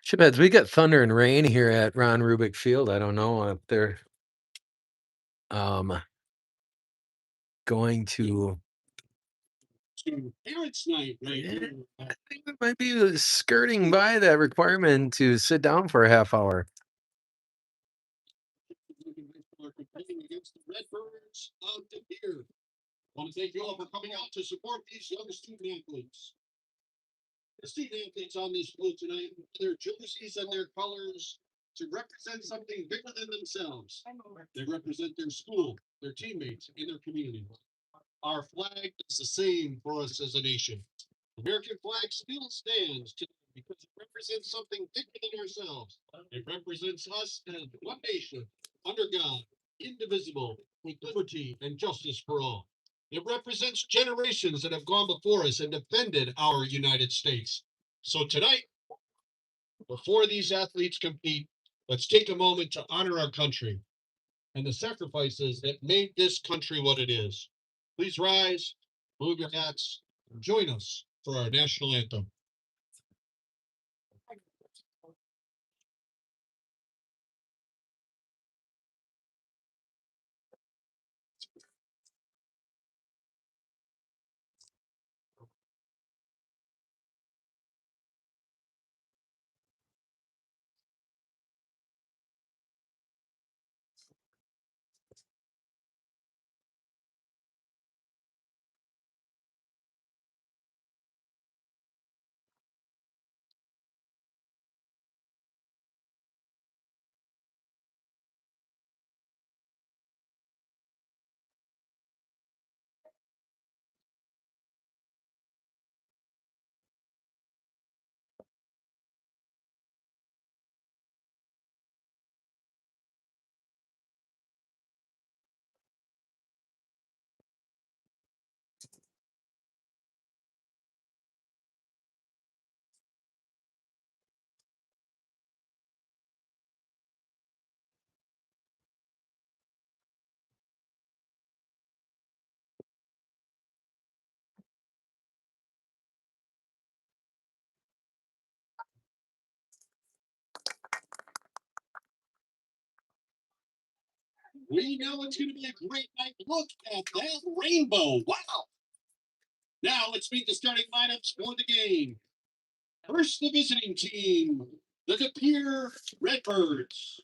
Shipheads, we got thunder and rain here at Ron Rubik Field. I don't know if they're going to. Parents' night, right? I think we might be skirting by that requirement to sit down for a half hour. Are competing against the Redbirds of DePere. I want to thank you all for coming out to support these young student athletes. The student athletes on this field tonight, their jerseys and their colors to represent something bigger than themselves. They represent their school, their teammates, and their community. Our flag is the same for us as a nation. The American flag still stands today because it represents something bigger than ourselves. It represents us as one nation, under God, indivisible, with liberty and justice for all. It represents generations that have gone before us and defended our United States. So tonight, before these athletes compete, let's take a moment to honor our country and the sacrifices that made this country what it is. Please rise, move your hats, Join us for our national anthem. We know it's going to be a great night. Look at that rainbow. Wow. Now let's meet the starting lineups for the game. First, the visiting team, the DePere Redbirds.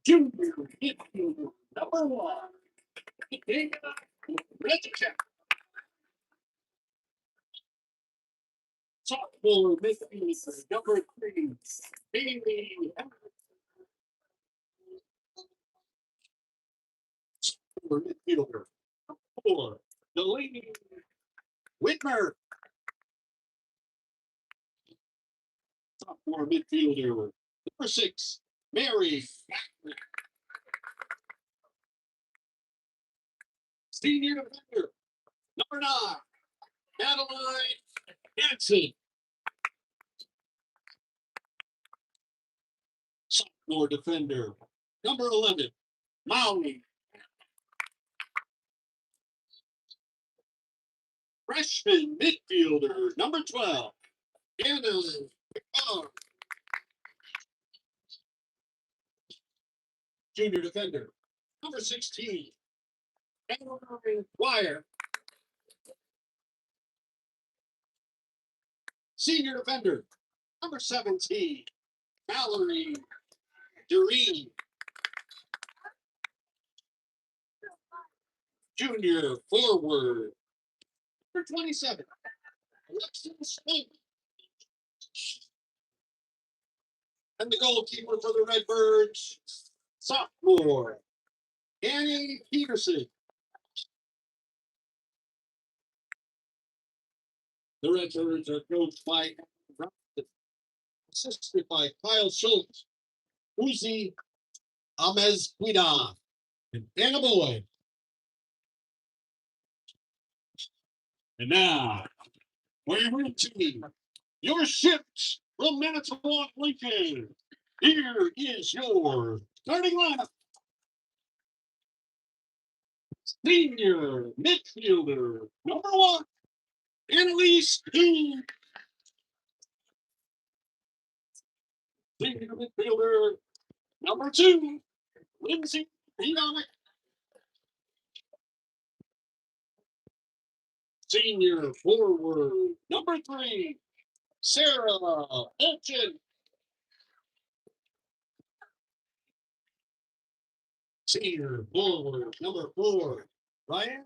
Junior midfielder, number one, Dana Redcheck. Sophomore midfielder, number three, Bailey. Sophomore midfielder, four, Delaney Whitmer. Sophomore midfielder, number six, Mary. Senior defender, number nine, Madeline Hanson. Sophomore defender, number 11, Maui. Freshman midfielder, number 12, Anna McCarr. Junior defender, number 16, Caroline Wire. Senior defender, number 17, Valerie Doreen. Junior forward, number 27, Alexis Smith. And the goalkeeper for the Redbirds, sophomore, Annie Peterson. The Redbirds are coached by assisted by Kyle Schultz, Uzi Amezquita, and Anna Boyd. And now, for your team, your ships from Manitowoc, Lincoln. Here is your starting lineup. Senior midfielder, number one, Annalise King. Senior midfielder, number two, Lindsay Bionic. Senior forward, number three, Sarah Olchen. Senior forward, number four, Ryan.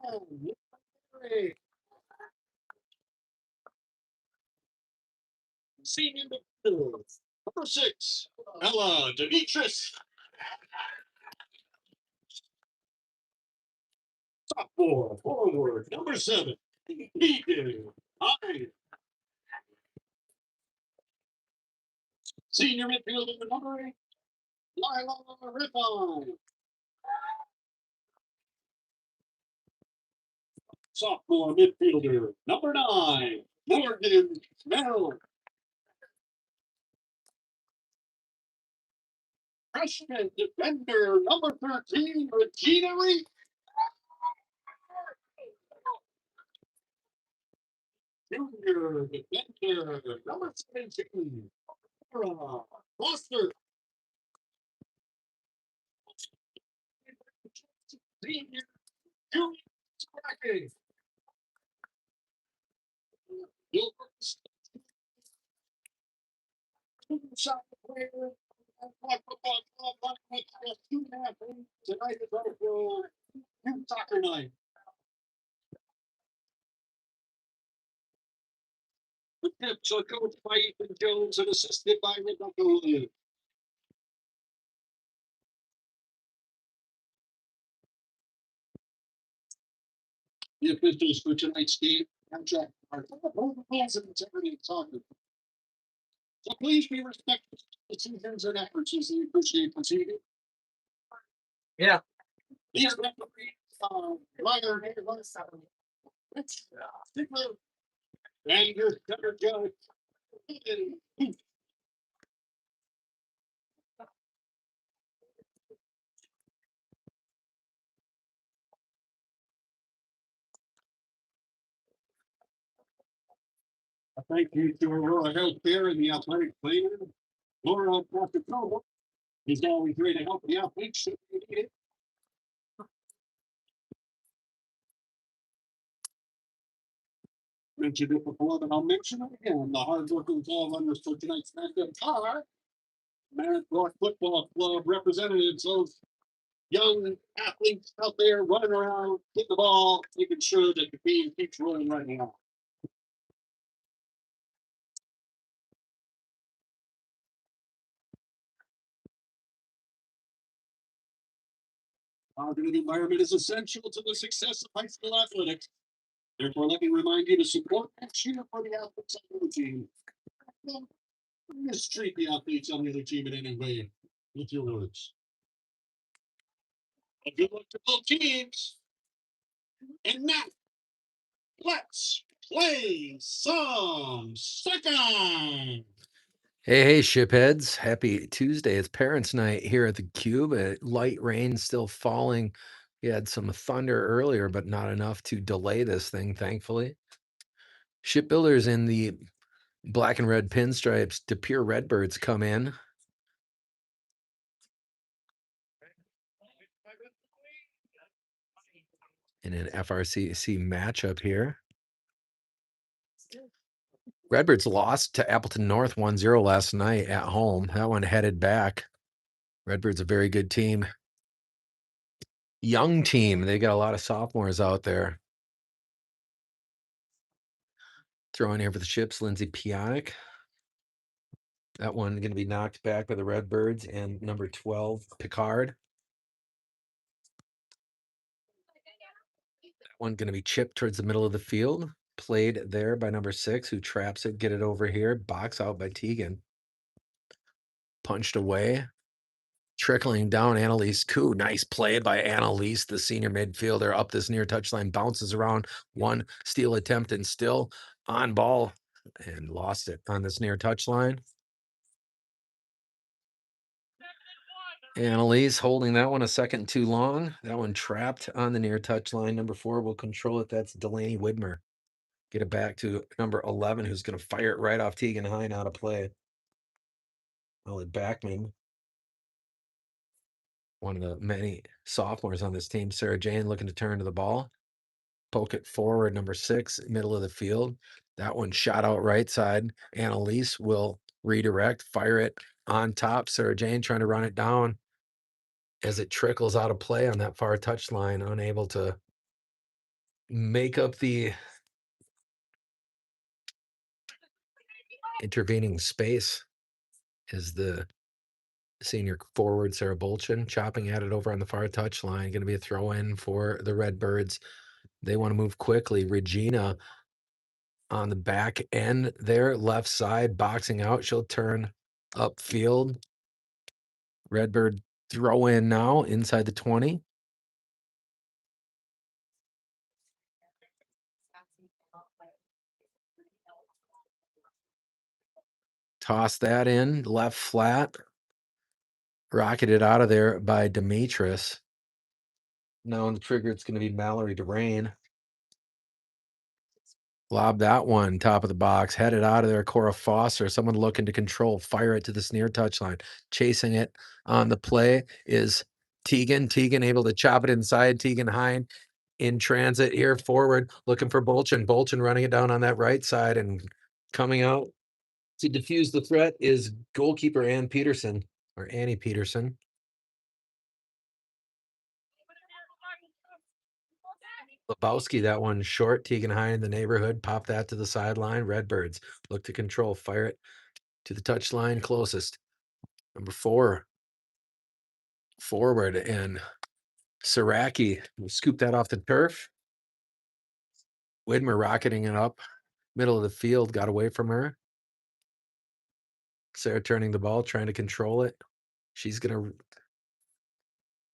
Senior midfielder, number six, Ella Demetris. Sophomore forward, number seven, Ethan Hyde. Senior midfielder, number eight, Lila Rippon. Sophomore midfielder, number nine, Morgan Mel. Freshman defender, number 13, Regina Reed. Junior defender, number 17, Foster. Senior, Junior, striking. Gilbert, shot player. Tonight is our soccer night. The tips are coached by Ethan Jones and assisted by Rebecca Williams. The officials for tonight's game contract are rules and integrity of soccer. So please be respectful of decisions and efforts as they appreciate proceeding. Yeah. These referees are minor and your center judge. Thank you to Aurora Health Care and the athletic trainer. Laura Protocolo is always ready to help the athletes should they need it. Mentioned it before, but I'll mention it again. The hardworking club runners for tonight's match are Manitowoc Football Club representatives, those young athletes out there running around, getting the ball, making sure that the team keeps rolling right now. Positive environment is essential to the success of high school athletics. Therefore, let me remind you to support and cheer for the athletes on the team. Don't mistreat the athletes on the other team in any way with your words. A good luck to both teams. And now, let's play some soccer. Hey, shipheads. Happy Tuesday. It's parents' night here at the Cube. Light rain still falling. We had some thunder earlier, but not enough to delay this thing, thankfully. Shipbuilders in the black and red pinstripes, DePere Redbirds come in. In an FRCC matchup here. Redbirds lost to Appleton North 1-0 last night at home. That one headed back. Redbirds a very good team. Young team. They got a lot of sophomores out there. Throwing here for the Ships, Lindsay Pionk. That one going to be knocked back by the Redbirds and number 12, Picard. That one going to be chipped towards the middle of the field. Played there by number 6, who traps it, get it over here. Box out by Tegan. Punched away. Trickling down, Annalise Koo. Nice play by Annalise, the senior midfielder, up this near touchline, bounces around, one steal attempt and still on ball and lost it on this near touchline. Annalise holding that one a second too long. That one trapped on the near touchline. Number 4 will control it. That's Delaney Widmer. Get it back to number 11, who's going to fire it right off Tegan Hine out of play. Molly Backman, one of the many sophomores on this team. Sarah Jane looking to turn to the ball. Poke it forward, number 6, middle of the field. That one shot out right side. Annalise will redirect, fire it on top. Sarah Jane trying to run it down as it trickles out of play on that far touchline, unable to make up the intervening space as the senior forward, Sarah Bolchin, chopping at it over on the far touchline. Going to be a throw in for the Redbirds. They want to move quickly. Regina on the back end there, left side, boxing out. She'll turn upfield. Redbird throw in now inside the 20. Toss that in, left flat. Rocketed out of there by Demetris. Now on the trigger, it's going to be Mallory Durain. Lob that one, top of the box, headed out of there, Cora Foster, someone looking to control, fire it to this near touchline. Chasing it on the play is Teagan. Teagan able to chop it inside. Teagan Hine in transit here, forward, looking for Bolchin. Bolchin running it down on that right side and coming out to defuse the threat is goalkeeper Ann Peterson, or Annie Peterson. Lebowski, that one short. Teagan Hine in the neighborhood. Pop that to the sideline. Redbirds look to control. Fire it to the touchline closest. Number 4. Forward. And Saraki will scoop that off the turf. Widmer rocketing it up. Middle of the field. Got away from her. Sarah turning the ball, trying to control it. She's going to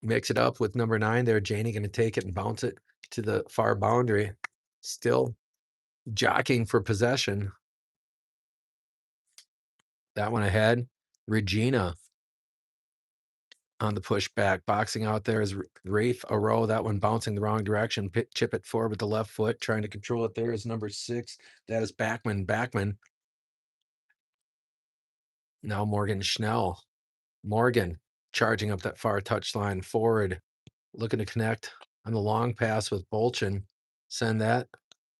mix it up with number 9 there. Janie going to take it and bounce it to the far boundary. Still jockeying for possession. That one ahead. Regina on the pushback. Boxing out there is Rafe Aro. That one bouncing the wrong direction. Chip it forward with the left foot. Trying to control it there is number 6. That is Backman. Backman. Now Morgan Schnell. Morgan charging up that far touchline forward. Looking to connect on the long pass with Bolchin. Send that.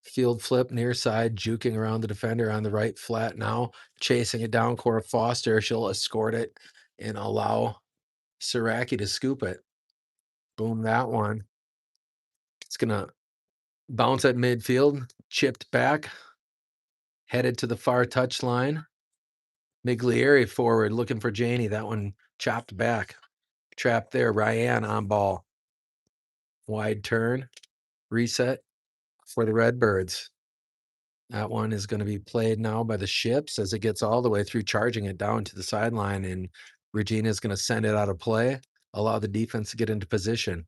Field flip near side, juking around the defender on the right flat now. Chasing it down, Cora Foster. She'll escort it and allow Saraki to scoop it. Boom, that one. It's going to bounce at midfield, chipped back, headed to the far touchline. Miglieri forward, looking for Janie. That one chopped back. Trapped there. Ryan on ball. Wide turn. Reset for the Redbirds. That one is going to be played now by the Ships as it gets all the way through, charging it down to the sideline. And Regina is going to send it out of play, allow the defense to get into position.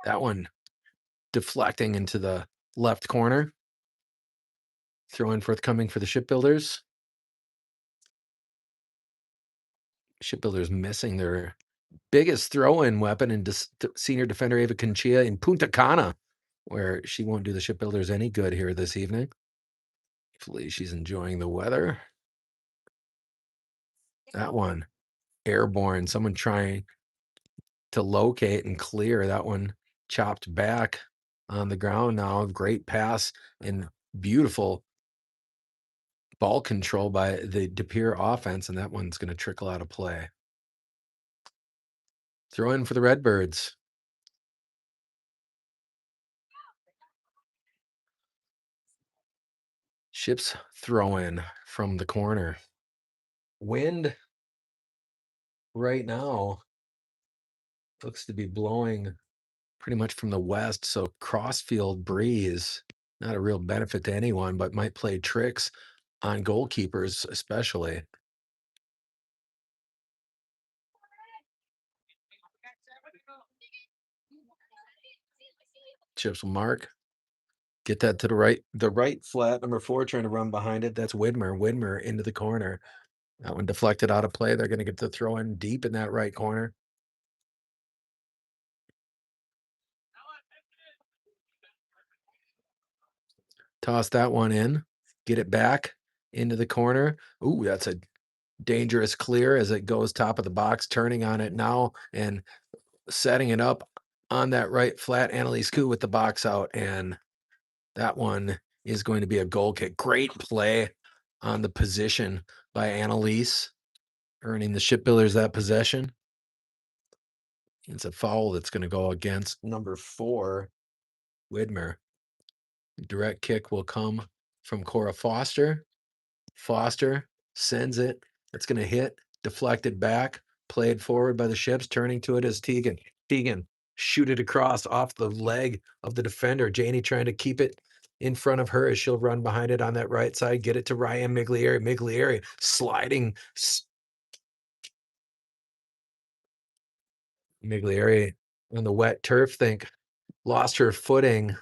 That one deflecting into the left corner. Throw in forthcoming for the Shipbuilders. Shipbuilders missing their biggest throw-in weapon in senior defender Ava Conchia in Punta Cana, where she won't do the Shipbuilders any good here this evening. Hopefully she's enjoying the weather. That one, airborne, someone trying to locate and clear. That one chopped back on the ground now. Great pass and beautiful ball control by the DePere offense, and that one's going to trickle out of play. Throw in for the Redbirds. Ships throw in from the corner. Wind right now looks to be blowing pretty much from the west, so crossfield breeze, not a real benefit to anyone, but might play tricks on goalkeepers especially. Chips will mark. Get that to the right flat. Number 4 trying to run behind it. That's Widmer. Widmer into the corner. That one deflected out of play. They're going to get the throw in deep in that right corner. Toss that one in. Get it back into the corner. Ooh, that's a dangerous clear as it goes top of the box, turning on it now and setting it up on that right flat. Annalise Koo with the box out, and that one is going to be a goal kick. Great play on the position by Annalise, earning the Shipbuilders that possession. It's a foul that's going to go against number 4, Widmer. Direct kick will come from Cora Foster. Foster sends it. It's going to hit, deflected back, played forward by the Ships. Turning to it is Teagan. Teagan shoot it across off the leg of the defender. Janie trying to keep it in front of her as she'll run behind it on that right side. Get it to Ryan Miglieri. Miglieri sliding. Miglieri on the wet turf, lost her footing.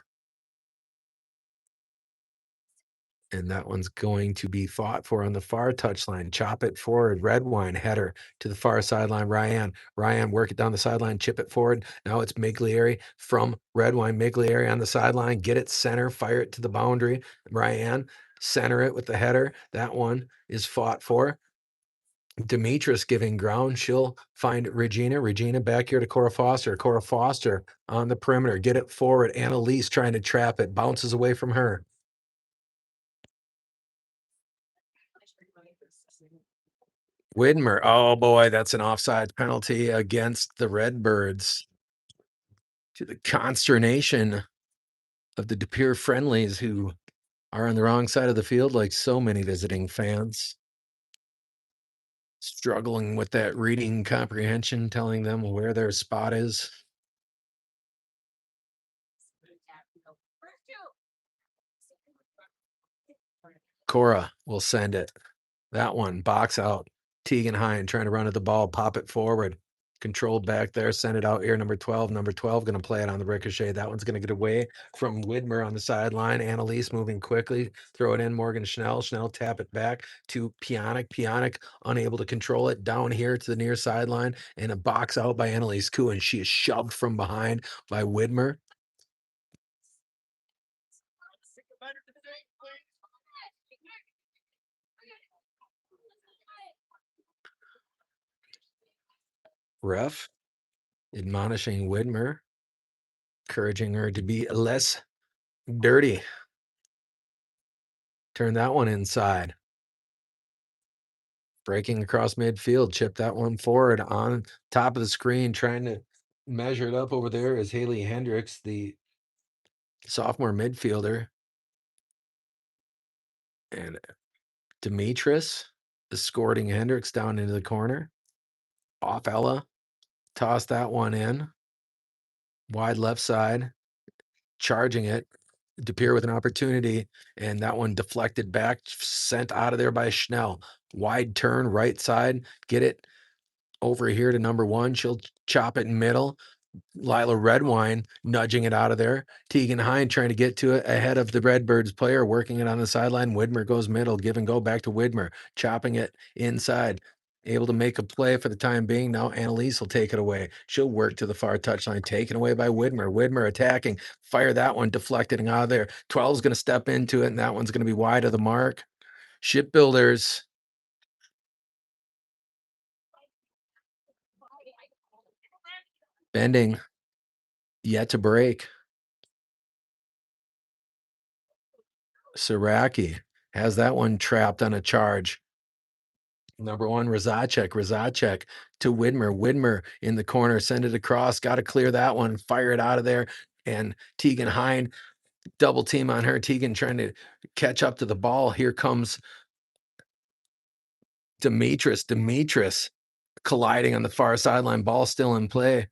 And that one's going to be fought for on the far touchline. Chop it forward. Red wine header to the far sideline. Ryan, work it down the sideline. Chip it forward. Now it's Miglieri from red wine. Miglieri on the sideline. Get it center. Fire it to the boundary. Ryan, center it with the header. That one is fought for. Demetris giving ground. She'll find Regina. Regina back here to Cora Foster. Cora Foster on the perimeter. Get it forward. Annalise trying to trap it. Bounces away from her. Widmer. Oh boy, that's an offside penalty against the Redbirds. To the consternation of the DePere friendlies who are on the wrong side of the field, like so many visiting fans. Struggling with that reading comprehension, telling them where their spot is. Cora will send it. That one, box out. Tegan Hine trying to run at the ball, pop it forward. Controlled back there, send it out here. Number 12 going to play it on the ricochet. That one's going to get away from Widmer on the sideline. Annalise moving quickly, throw it in. Morgan Schnell tap it back to Pionic unable to control it down here to the near sideline, and a box out by Annalise Koo, and she is shoved from behind by Widmer. Ref admonishing Widmer, encouraging her to be less dirty. Turn that one inside. Breaking across midfield, chip that one forward on top of the screen, trying to measure it up over there is Haley Hendricks, the sophomore midfielder. And Demetris escorting Hendricks down into the corner. Off Ella, toss that one in. Wide left side, charging it. DePere with an opportunity, and that one deflected back, sent out of there by Schnell. Wide turn, right side, get it over here to number 1. She'll chop it in middle. Lila Redwine nudging it out of there. Tegan Hine trying to get to it ahead of the Redbirds player, working it on the sideline. Widmer goes middle, give and go back to Widmer, chopping it inside. Able to make a play for the time being. Now Annalise will take it away. She'll work to the far touchline, taken away by Widmer. Widmer attacking, fire that one, deflecting out of there. 12's going to step into it, and that one's going to be wide of the mark. Shipbuilders bending, yet to break. Siraki has that one trapped on a charge. Number 1, Razacek to Widmer. Widmer in the corner, send it across, got to clear that one, fire it out of there. And Tegan Hine, double team on her. Tegan trying to catch up to the ball. Here comes Demetris colliding on the far sideline, ball still in play.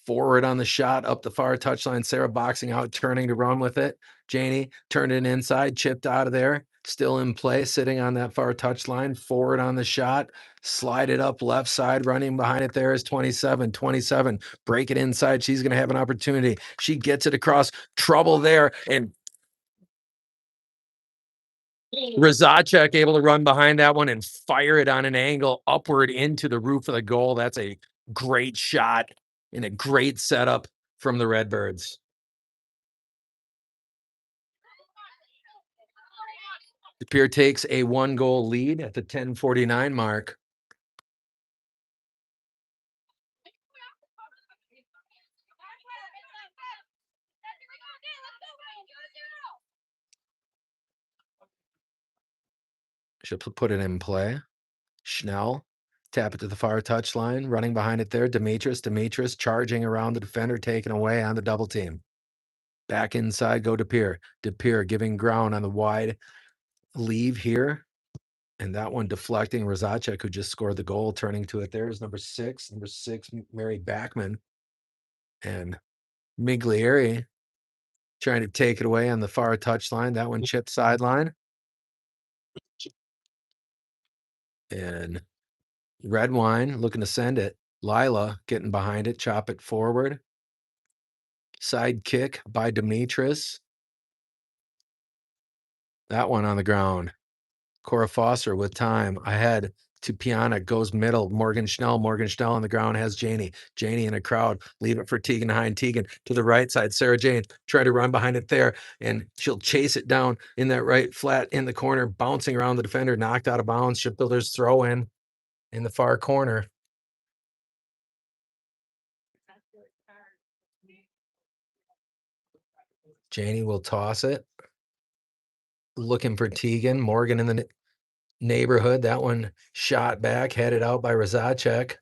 Forward on the shot, up the far touchline. Sarah boxing out, turning to run with it. Janie turned it inside, chipped out of there. Still in play, sitting on that far touchline. Forward on the shot, slide it up left side. Running behind it there is 27. Break it inside. She's going to have an opportunity. She gets it across. Trouble there, and Razacek able to run behind that one and fire it on an angle upward into the roof of the goal. That's a great shot and a great setup from the Redbirds. DePere takes a 1-goal lead at the 10:49 mark. She'll put it in play. Schnell, tap it to the far touchline, running behind it there. Demetris charging around the defender, taken away on the double team. Back inside, go DePere. DePere giving ground on the wide leave here. And that one deflecting. Razacek, who just scored the goal, turning to it. There's number 6, Mary Backman. And Miglieri trying to take it away on the far touchline. That one chipped sideline. And Red Wine looking to send it. Lila getting behind it, chop it forward. Side kick by Demetris. That one on the ground. Cora Foster with time ahead to Piana, goes middle. Morgan Schnell on the ground has Janie. Janie in a crowd. Leave it for Tegan Hine. Tegan to the right side. Sarah Jane try to run behind it there, and she'll chase it down in that right flat in the corner, bouncing around the defender, knocked out of bounds. Shipbuilders throw in the far corner. Janie will toss it. Looking for Tegan. Morgan in the neighborhood. That one shot back, headed out by Razacek.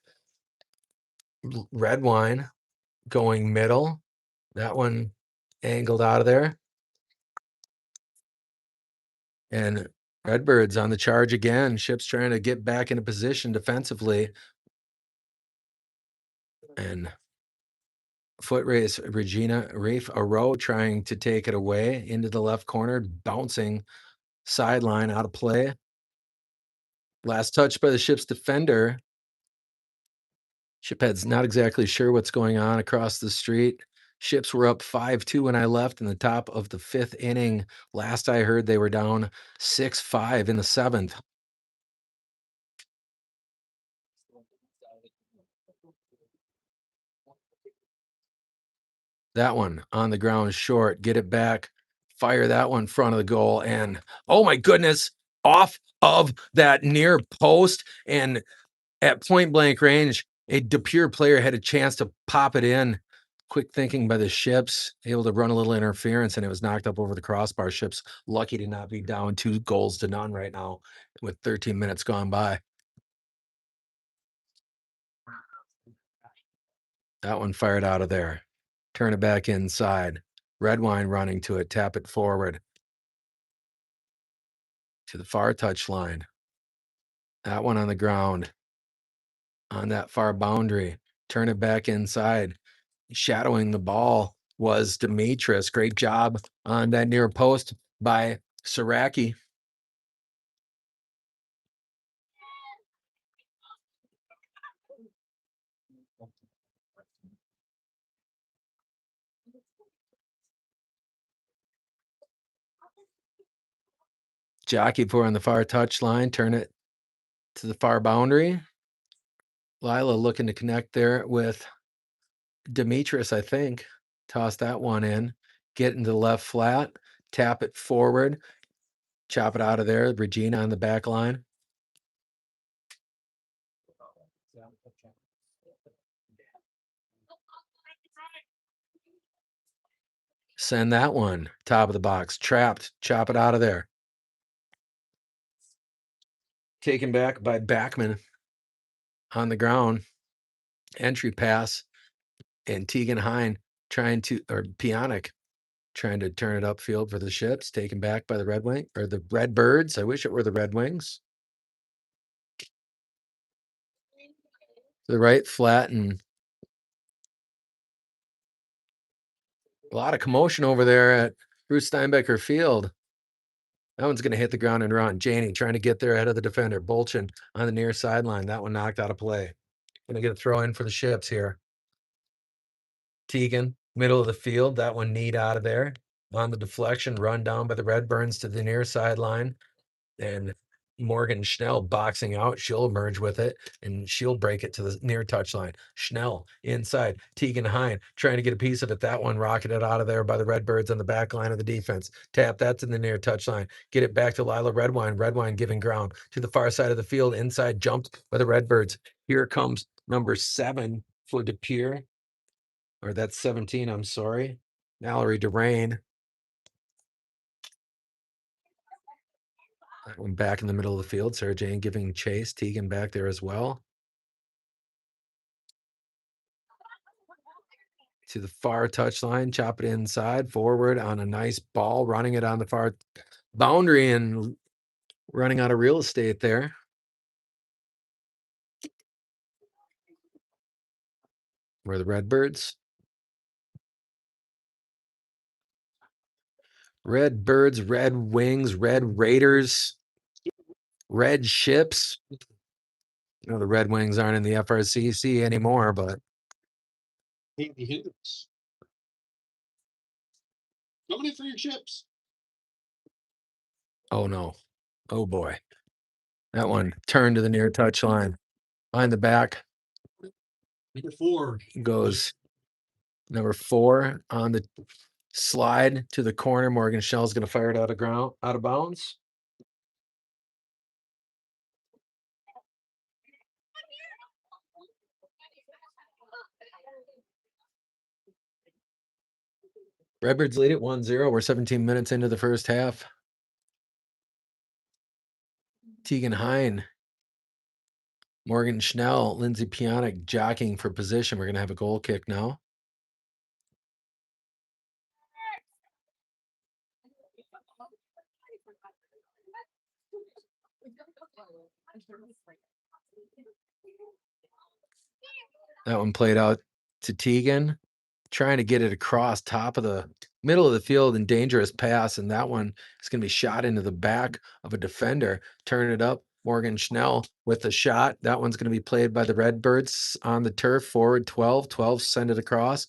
Red wine going middle. That one angled out of there. And Redbirds on the charge again. Ship's trying to get back into position defensively. And foot race, Regina Rafe Aro trying to take it away into the left corner, bouncing sideline out of play. Last touch by the Ship's defender. Shiphead's not exactly sure what's going on across the street. Ships were up 5-2 when I left in the top of the 5th inning. Last I heard, they were down 6-5 in the 7th. That one on the ground short. Get it back. Fire that one front of the goal. And oh my goodness, off of that near post and at point blank range, a DePere player had a chance to pop it in. Quick thinking by the Ships, able to run a little interference, and it was knocked up over the crossbar. Ships lucky to not be down 2-0 right now with 13 minutes gone by. That one fired out of there. Turn it back inside. Red wine running to it, tap it forward to the far touch line. That one on the ground on that far boundary. Turn it back inside. Shadowing the ball was Demetris. Great job on that near post by Saraki. Jockey for on the far touch line. Turn it to the far boundary. Lila looking to connect there with Demetris, I think. Toss that one in. Get into the left flat. Tap it forward. Chop it out of there. Regina on the back line. Send that one. Top of the box. Trapped. Chop it out of there. Taken back by Backman on the ground. Entry pass. And Tegan Hine Pionic trying to turn it upfield for the Ships. Taken back by the Red Wing or the Redbirds. I wish it were the Red Wings. The right flat, and a lot of commotion over there at Bruce Steinbecker Field. That one's going to hit the ground and run. Janie trying to get there ahead of the defender. Bolchin on the near sideline. That one knocked out of play. Going to get a throw in for the Ships here. Tegan, middle of the field. That one neat out of there. On the deflection, run down by the Redbirds to the near sideline. And Morgan Schnell boxing out. She'll emerge with it and she'll break it to the near touchline. Schnell inside. Tegan Hine trying to get a piece of it. That one rocketed out of there by the Redbirds on the back line of the defense. Tap that to the near touchline. Get it back to Lila Redwine. Redwine giving ground to the far side of the field. Inside jumped by the Redbirds. Here comes number 7 for DePere. Or that's 17, I'm sorry. Mallory Durain. That one back in the middle of the field. Sarah Jane giving chase. Tegan back there as well. To the far touchline, chop it inside, forward on a nice ball, running it on the far boundary and running out of real estate there. Were the Redbirds. Redbirds, Red Wings, Red Raiders, Red Ships. You know, the Red Wings aren't in the FRCC anymore, but Andy Hendricks. Coming in for your chips. Oh no. Oh boy. That one turned to the near touch line. Behind the back Number 4. goes number 4 on the slide to the corner. Morgan Shell's going to fire it out of bounds. Redbirds lead it 1-0. We're 17 minutes into the first half. Tegan Hine, Morgan Schnell, Lindsay Pionic jockeying for position. We're going to have a goal kick now. That one played out to Tegan, trying to get it across top of the middle of the field and dangerous pass. And that one is going to be shot into the back of a defender. Turn it up. Morgan Schnell with the shot. That one's going to be played by the Redbirds on the turf. Forward 12. 12 send it across.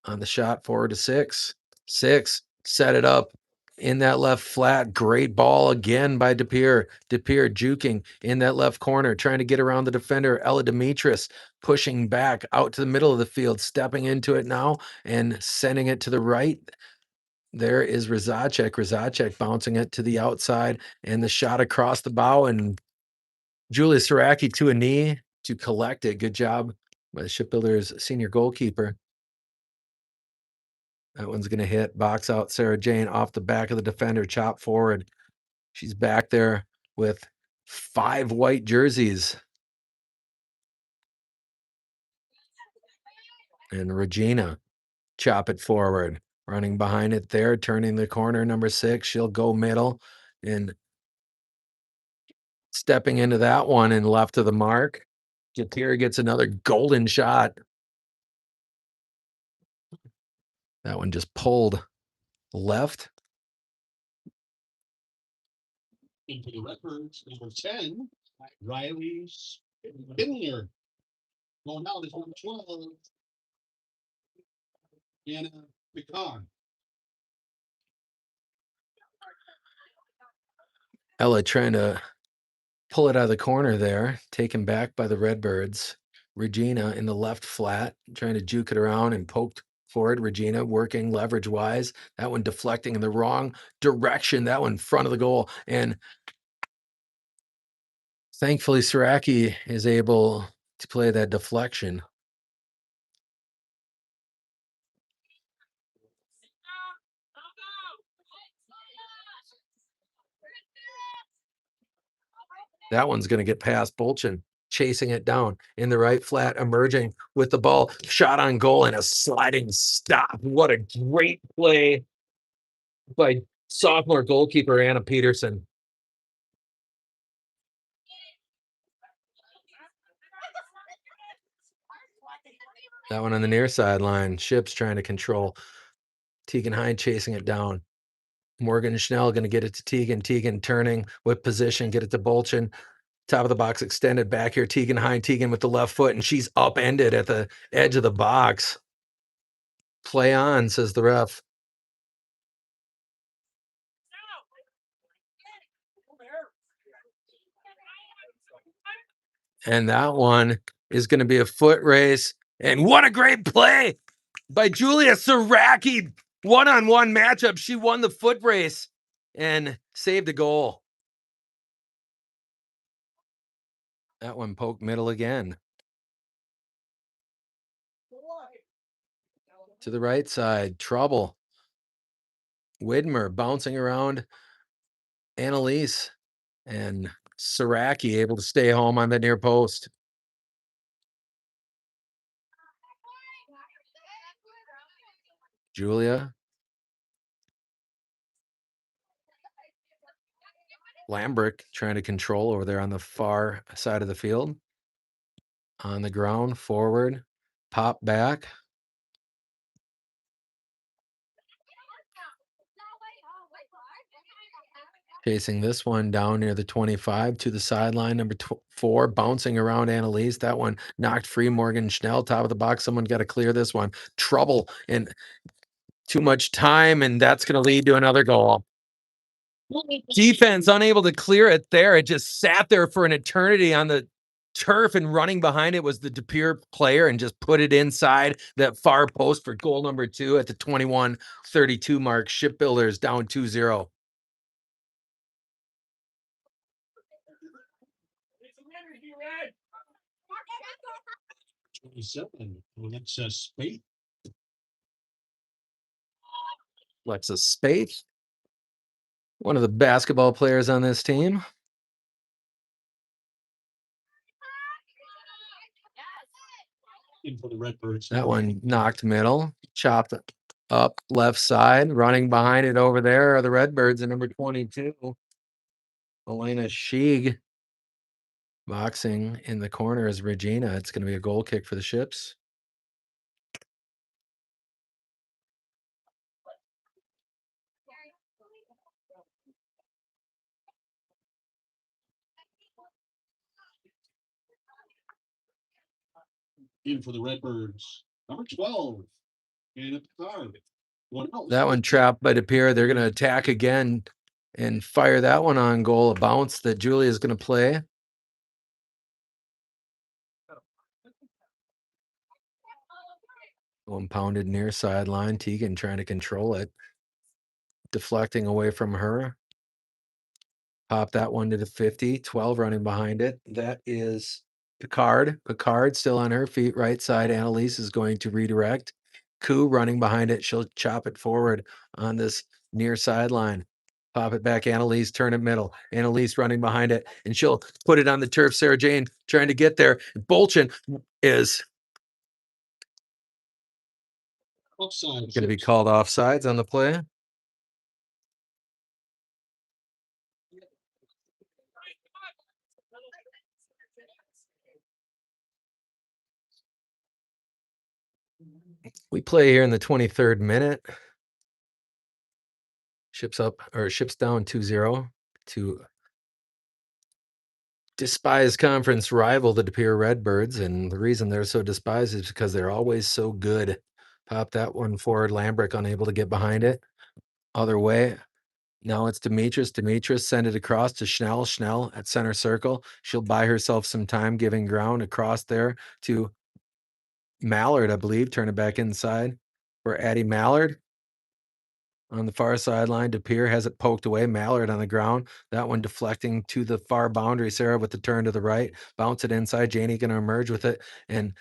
On the shot, forward to 6. 6 set it up in that left flat. Great ball again by DePere. DePere juking in that left corner, trying to get around the defender. Ella Demetris pushing back out to the middle of the field, stepping into it now and sending it to the right. There is Rizacek. Rizacek bouncing it to the outside and the shot across the bow. And Julia Saraki to a knee to collect it. Good job by the Shipbuilders senior goalkeeper. That one's going to hit, box out Sarah Jane off the back of the defender, chop forward. She's back there with 5 white jerseys. And Regina, chop it forward, running behind it there, turning the corner, number 6. She'll go middle and stepping into that one and left of the mark. DePere gets another golden shot. That one just pulled left. Into the Redbirds, number 10, Riley Spindler. Going out is number 12, Anna Pecan. Ella trying to pull it out of the corner there, taken back by the Redbirds. Regina in the left flat, trying to juke it around and poked forward. Regina working leverage wise. That one deflecting in the wrong direction. That one front of the goal. And thankfully, Saraki is able to play that deflection. That one's going to get past Bolchin, chasing it down in the right flat, emerging with the ball, shot on goal and a sliding stop. What a great play by sophomore goalkeeper Anna Peterson. That one on the near sideline. Ships trying to control. Tegan Hine chasing it down. Morgan Schnell going to get it to Tegan. Tegan turning with position, get it to Bolchin. Top of the box extended back here. Tegan Hine. Tegan with the left foot, and she's upended at the edge of the box. Play on, says the ref. And that one is going to be a foot race. And what a great play by Julia Saraki. One-on-one matchup. She won the foot race and saved a goal. That one poked middle again. To the right side, trouble. Widmer bouncing around Annalise. And Saraki able to stay home on the near post. Julia. Lambrick trying to control over there on the far side of the field. On the ground, forward, pop back. Chasing this one down near the 25 to the sideline, number 4, bouncing around Annalise. That one knocked free. Morgan Schnell, top of the box. Someone got to clear this one. Trouble and too much time, and that's going to lead to another goal. Defense unable to clear it there. It just sat there for an eternity on the turf, and running behind it was the DePere player and just put it inside that far post for goal number 2 at the 21:32 mark. Shipbuilders down 2-0. 27. Alexis Spate. Alexis Spate, one of the basketball players on this team. In for the Redbirds. That one knocked middle, chopped up left side. Running behind it over there are the Redbirds and number 22, Elena Sheig. Boxing in the corner is Regina. It's going to be a goal kick for the Ships. In for the Redbirds. Number 12. And Picard. That one trapped by DePere. They're going to attack again and fire that one on goal. A bounce that Julia is going to play. One pounded near sideline. Tegan trying to control it. Deflecting away from her. Pop that one to the 50. 12 running behind it. That is Picard. Picard still on her feet. Right side. Annalise is going to redirect. Koo running behind it. She'll chop it forward on this near sideline. Pop it back. Annalise, turn it middle. Annalise running behind it, and she'll put it on the turf. Sarah Jane trying to get there. Bolchin is Offside. going to be called offsides on the play. We play here in the 23rd minute. Ships up, or Ships down 2-0 to despised conference rival, the DePere Redbirds. And the reason they're so despised is because they're always so good. Pop that one forward. Lambrick unable to get behind it. Other way. Now it's Demetrius. Demetrius send it across to Schnell. Schnell at center circle. She'll buy herself some time, giving ground across there to Mallard, I believe. Turn it back inside for Addie Mallard. On the far sideline, DePere has it poked away. Mallard on the ground. That one deflecting to the far boundary. Sarah with the turn to the right. Bounce it inside. Janie going to emerge with it and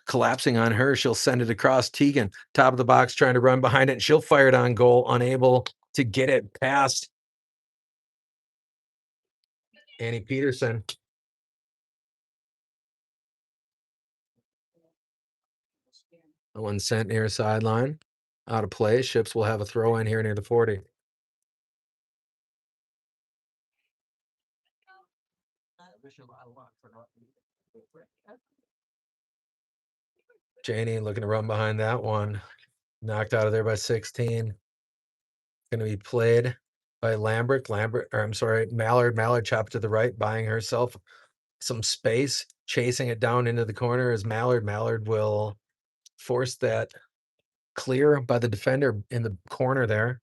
collapsing on her. She'll send it across. Tegan, top of the box, trying to run behind it. And she'll fire it on goal, unable to get it past Annie Peterson. The one sent near sideline. Out of play. Ships will have a throw in here near the 40. Janie looking to run behind that one. Knocked out of there by 16. Going to be played by Lambrick. Mallard. Mallard chopped to the right, buying herself some space, chasing it down into the corner as Mallard. Mallard will force that clear by the defender in the corner there.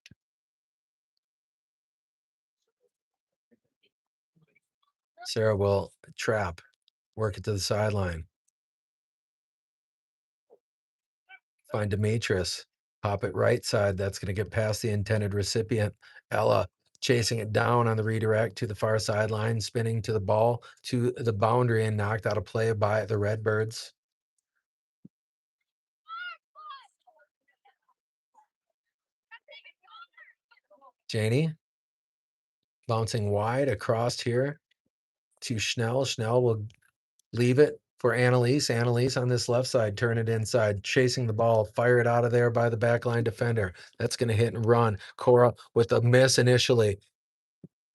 Sarah will trap, work it to the sideline. Find Demetrius, pop it right side. That's going to get past the intended recipient. Ella chasing it down on the redirect to the far sideline, spinning to the ball to the boundary and knocked out of play by the Redbirds. Janie bouncing wide across here to Schnell. Schnell will leave it for Annalise. Annalise on this left side, turn it inside, chasing the ball, fire it out of there by the backline defender. That's going to hit and run. Cora with a miss initially.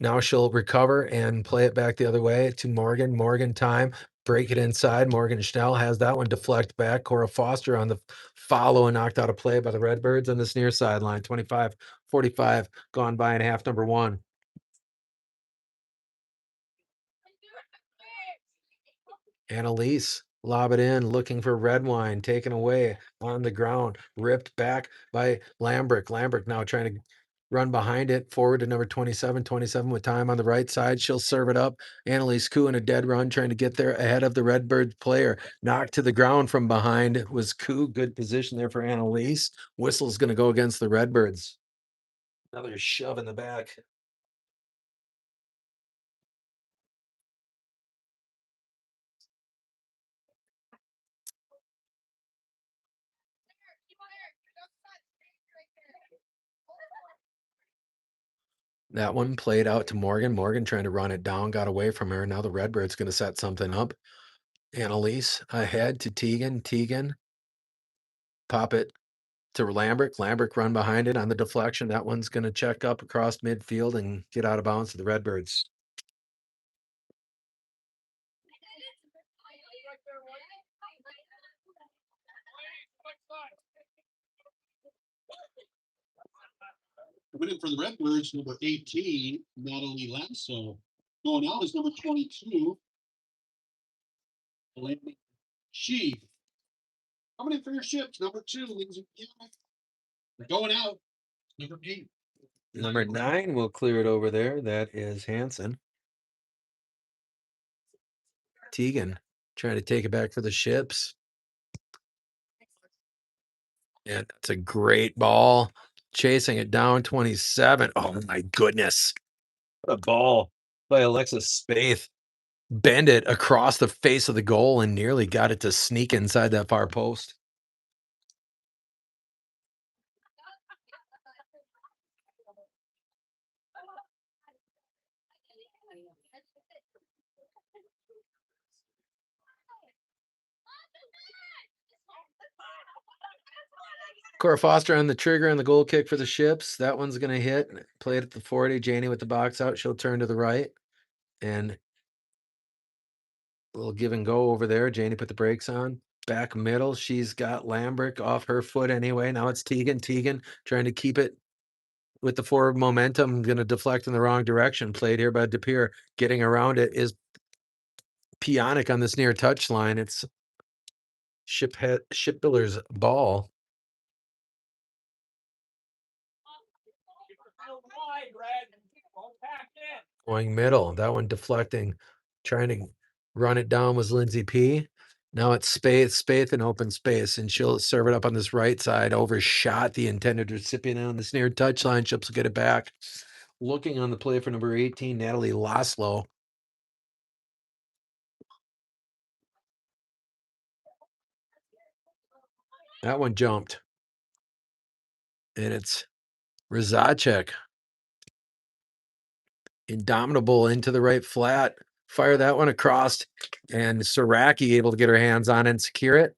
Now she'll recover and play it back the other way to Morgan. Morgan time, break it inside. Morgan Schnell has that one deflect back. Cora Foster on the follow and knocked out of play by the Redbirds on this near sideline. 25-45 gone by in half number 1. Annalise lob it in, looking for Redwine, taken away on the ground, ripped back by Lambrick. Lambrick now trying to run behind it, forward to number 27, 27 with time on the right side. She'll serve it up. Annalise Koo in a dead run, trying to get there ahead of the Redbirds player. Knocked to the ground from behind was Koo. Good position there for Annalise. Whistle's going to go against the Redbirds. Another shove in the back. That one played out to Morgan. Morgan trying to run it down, got away from her. Now the Redbird's going to set something up. Annalise ahead to Tegan. Tegan, pop it to Lambert. Lambert run behind it on the deflection. That one's going to check up across midfield and get out of bounds to the Redbirds. Coming in for the Redbirds, number 18, Natalie Lasso. Going out is number 22, Eleni Sheaf. Coming in for your ships, number 2, Lindsay Gamma. Going out, number 8. Number 9 will clear it over there. That is Hanson. Tegan trying to take it back for the ships. And that's a great ball. Chasing it down 27. Oh my goodness. What a ball by Alexis Spaeth. Bend it across the face of the goal and nearly got it to sneak inside that far post. Cora Foster on the trigger on the goal kick for the ships. That one's going to hit. Play it at the 40. Janie with the box out. She'll turn to the right. And a little give and go over there. Janie put the brakes on. Back middle. She's got Lambert off her foot anyway. Now it's Tegan. Tegan trying to keep it with the forward momentum. Going to deflect in the wrong direction. Played here by DePere. Getting around it is Pionic on this near touch line. It's Shipbuilder's ball. Going middle. That one deflecting. Trying to run it down was Lindsay P. Now it's Spaeth in open space, and she'll serve it up on this right side. Overshot the intended recipient on this near touch line. Ships will get it back. Looking on the play for number 18, Natalie Laszlo. That one jumped. And it's Rizacek. Indomitable into the right flat. Fire that one across. And Saraki able to get her hands on it and secure it.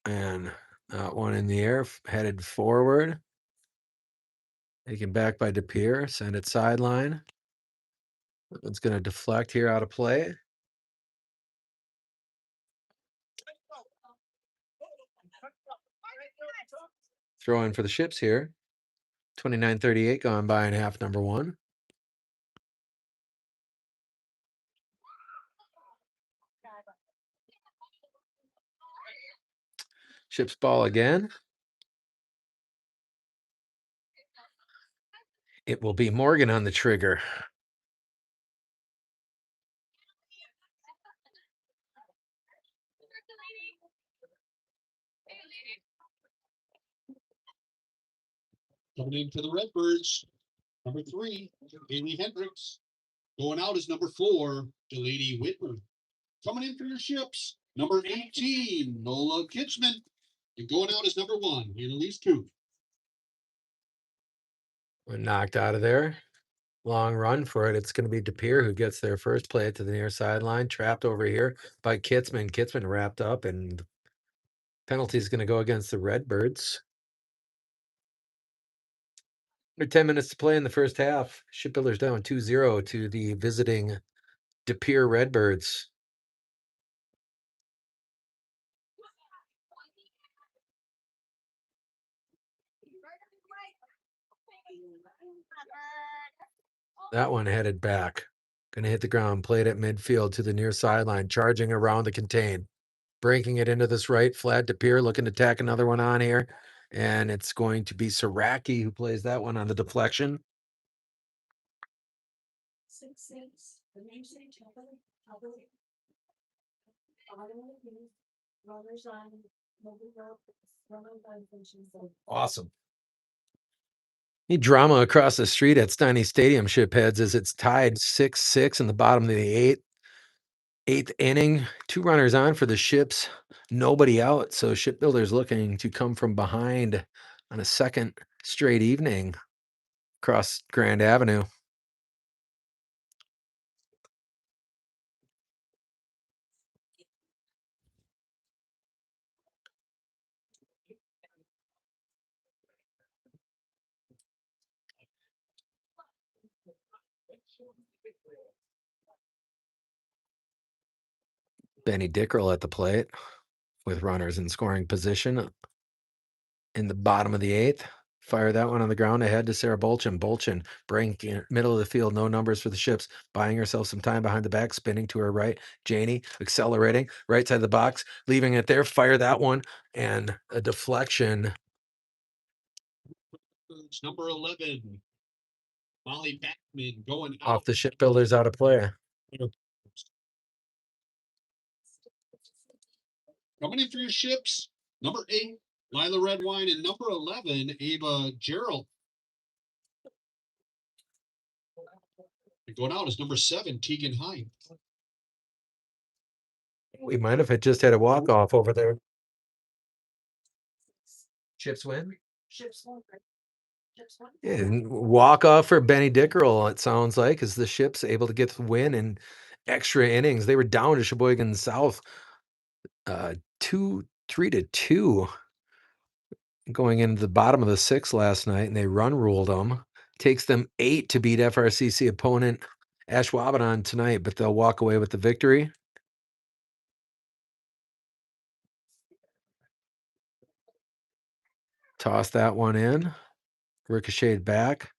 And that one in the air, headed forward. Taken back by DePere. Send it sideline. That one's going to deflect here out of play. Throw in for the ships here. 29:38 gone by in half number 1. Ships ball again. It will be Morgan on the trigger. Coming in for the Redbirds, number 3, Haley Hendricks. Going out is number 4, Delaney Whitmer. Coming in for your ships, number 18, Nola Kitchman. And going out is number 1, Annalise Koo. When knocked out of there. Long run for it. It's going to be DePere who gets there first. Play it to the near sideline. Trapped over here by Kitzman. Kitzman wrapped up, and penalty is going to go against the Redbirds. Under 10 minutes to play in the first half. Shipbuilders down 2-0 to the visiting DePere Redbirds. That one headed back. Going to hit the ground. Played at midfield to the near sideline. Charging around the contain. breaking it into this right flat. DePere looking to tack another one on here. And it's going to be Saraki who plays that one on the deflection. Awesome. Need drama across the street at Steiny Stadium, shipheads, as it's tied 6-6 in the bottom of the eighth inning. 2 runners on for the Ships, nobody out. So Shipbuilders looking to come from behind on a second straight evening across Grand Avenue. Benny Dickrell at the plate with runners in scoring position in the bottom of the 8th. Fire that one on the ground ahead to Sarah Bolchin. Bolchin, brink in middle of the field, no numbers for the Ships, buying herself some time behind the back, spinning to her right. Janie accelerating, right side of the box, leaving it there. Fire that one, and a deflection. It's number 11. Molly Backman going Off out. the Shipbuilders out of play. Coming in for your Ships, number 8, Lila Redwine, and number 11, Ava Gerald. And going out is number 7, Tegan Hine. We might have had just had a walk-off over there. Ships win? And walk-off for Benny Dickrell, it sounds like, as the Ships able to get the win in extra innings. They were down to Sheboygan South 3-2 going into the bottom of the 6th last night, and they run ruled them. Takes them 8 to beat FRCC opponent Ashwaubenon tonight, but they'll walk away with the victory. Toss that one in. Ricocheted back.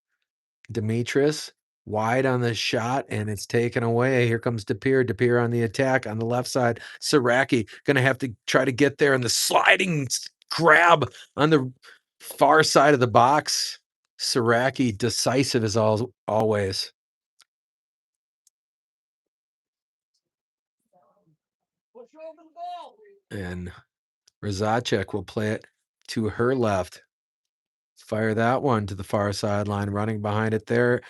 Demetris wide on the shot, and it's taken away. Here comes DePere. DePere on the attack on the left side. Saraki gonna have to try to get there, and the sliding grab on the far side of the box. Saraki decisive as always. And Razacek will play it to her left. Fire that one to the far sideline, running behind it there.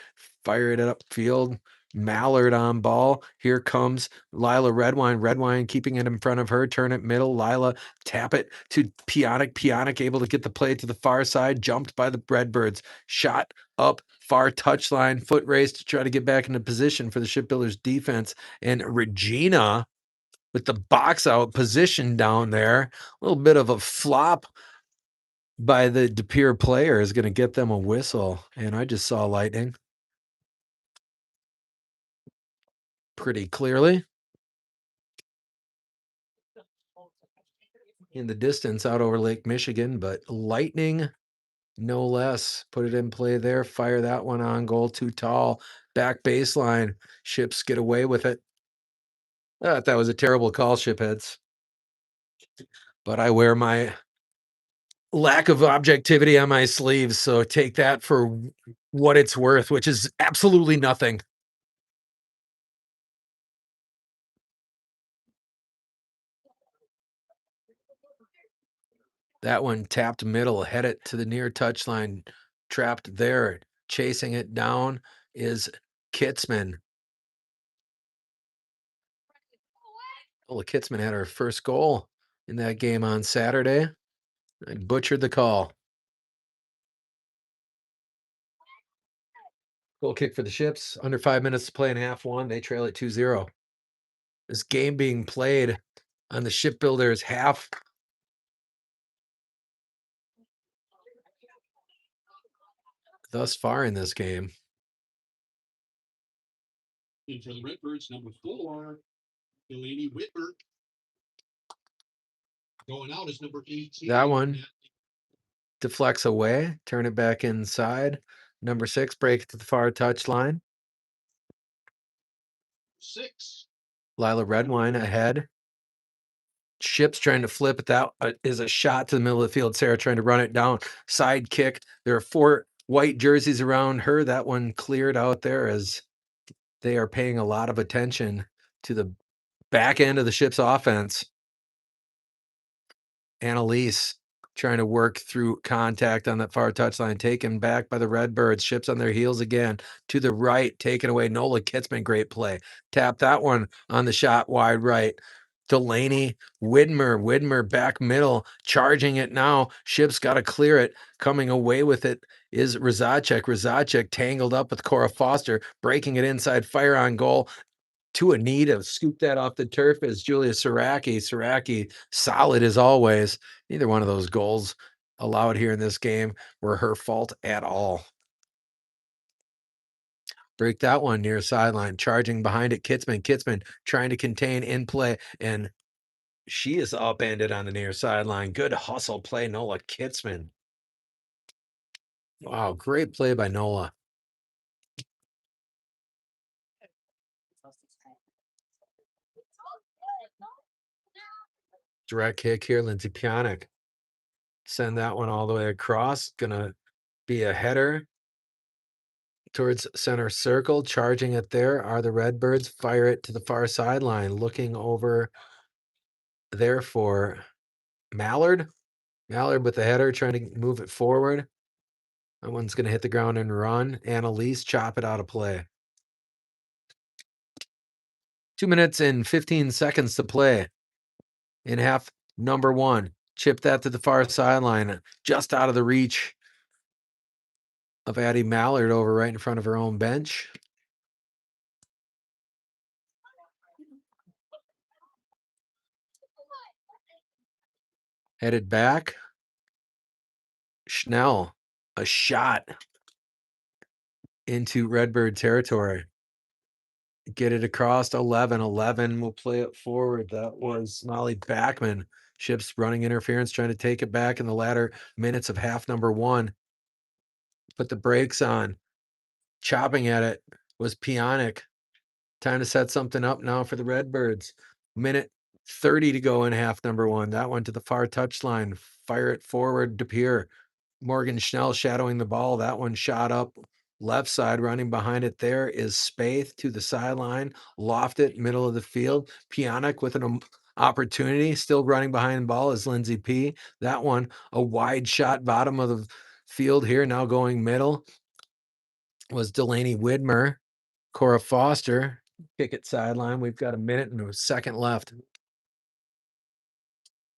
Fire it upfield. Mallard on ball. Here comes Lila Redwine. Redwine keeping it in front of her. Turn it middle. Lila tap it to Pionic. Pionic able to get the play to the far side. Jumped by the Redbirds. Shot up far touchline. Foot race to try to get back into position for the Shipbuilders defense. And Regina with the box out position down there. A little bit of a flop by the DePere player is going to get them a whistle. And I just saw lightning pretty clearly in the distance out over Lake Michigan, but lightning no less. Put it in play there. Fire that one on goal. Too tall. Back baseline. Ships get away with it. I thought that was a terrible call, shipheads. But I wear my lack of objectivity on my sleeves, so take that for what it's worth, which is absolutely nothing. That one tapped middle, head it to the near touchline, trapped there. Chasing it down is Kitzman. Well, Kitzman had her first goal in that game on Saturday. I butchered the call. Goal kick for the Ships. Under 5 minutes to play in half one. They trail it 2-0. This game being played on the Shipbuilders half. Thus far in this game. And for the Redbirds, number 4, Delaney Whitmer. Going out is number 18. That one deflects away, turn it back inside. Number 6, break it to the far touchline. 6. Lila Redwine ahead. Ship's trying to flip it. That is a shot to the middle of the field. Sarah trying to run it down. Side kick. There are 4 white jerseys around her. That one cleared out there as they are paying a lot of attention to the back end of the Ship's offense. Annalise trying to work through contact on that far touchline, taken back by the Redbirds. Ship's on their heels again. To the right, taken away. Nola Kitzman, great play. Tap that one on the shot wide right. Delaney, Widmer back middle, charging it now. Ship's got to clear it. Coming away with it is Rzacek. Rzacek tangled up with Cora Foster, breaking it inside, fire on goal. To a knee to scoop that off the turf is Julia Saraki. Saraki, solid as always. Neither one of those goals allowed here in this game were her fault at all. Break that one near sideline, charging behind it. Kitzman trying to contain in play, and she is upended on the near sideline. Good hustle play, Nola Kitzman. Wow, great play by Nola. Direct kick here, Lindsay Pionik. Send that one all the way across. Gonna be a header towards center circle. Charging it there are the Redbirds. Fire it to the far sideline. Looking over there for Mallard. Mallard with the header, trying to move it forward. That one's going to hit the ground and run. Annalise, chop it out of play. 2 minutes and 15 seconds to play in half number 1. Chip that to the far sideline, just out of the reach of Addie Mallard over right in front of her own bench. Headed back. Schnell, a shot into Redbird territory. Get it across 11. 11 will play it forward. That was Molly Backman. Ship's running interference, trying to take it back in the latter minutes of half number 1. Put the brakes on. Chopping at it was Pionik. Time to set something up now for the Redbirds. Minute 30 to go in half number 1. That one to the far touchline. Fire it forward, DePere. Morgan Schnell shadowing the ball. That one shot up left side. Running behind it there is Spaeth to the sideline. Loft it, middle of the field. Pionik with an opportunity. Still running behind the ball is Lindsay P. That one, a wide shot, bottom of the field here. Now going middle was Delaney Widmer. Cora Foster, kick it sideline. We've got a minute and a second left.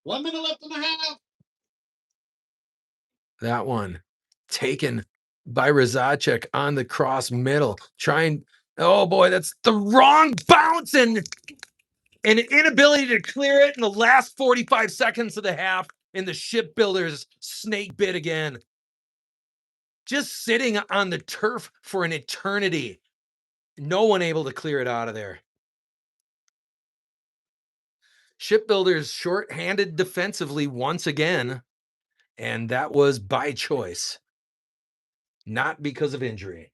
1 minute left and a half. That one taken by Rzacek on the cross middle. Trying, oh boy, that's the wrong bounce and an inability to clear it in the last 45 seconds of the half. And the Shipbuilders snake bit again. Just sitting on the turf for an eternity. No one able to clear it out of there. Shipbuilders short-handed defensively once again, and that was by choice, not because of injury.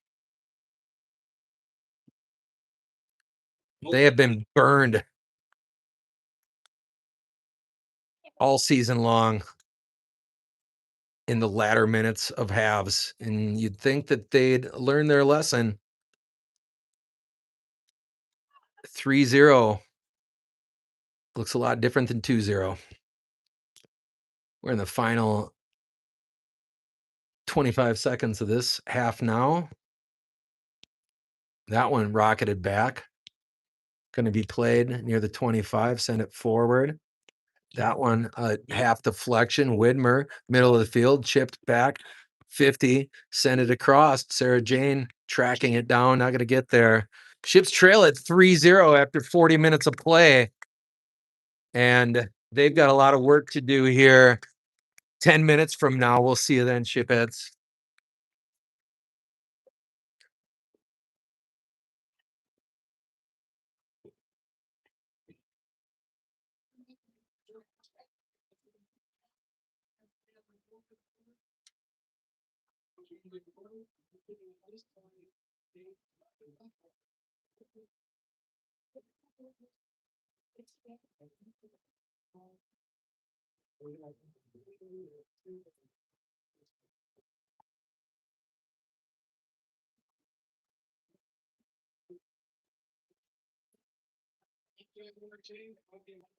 They have been burned all season long in the latter minutes of halves, and you'd think that they'd learn their lesson. 3-0 looks a lot different than 2-0. We're in the final 25 seconds of this half now. That one rocketed back. Going to be played near the 25. Send it forward. That one, half deflection. Widmer, middle of the field, chipped back. 50. Send it across. Sarah Jane tracking it down. Not going to get there. Ships trail at 3-0 after 40 minutes of play. And they've got a lot of work to do here. 10 minutes from now, we'll see you then, Shipheads. Yeah, they're going through football.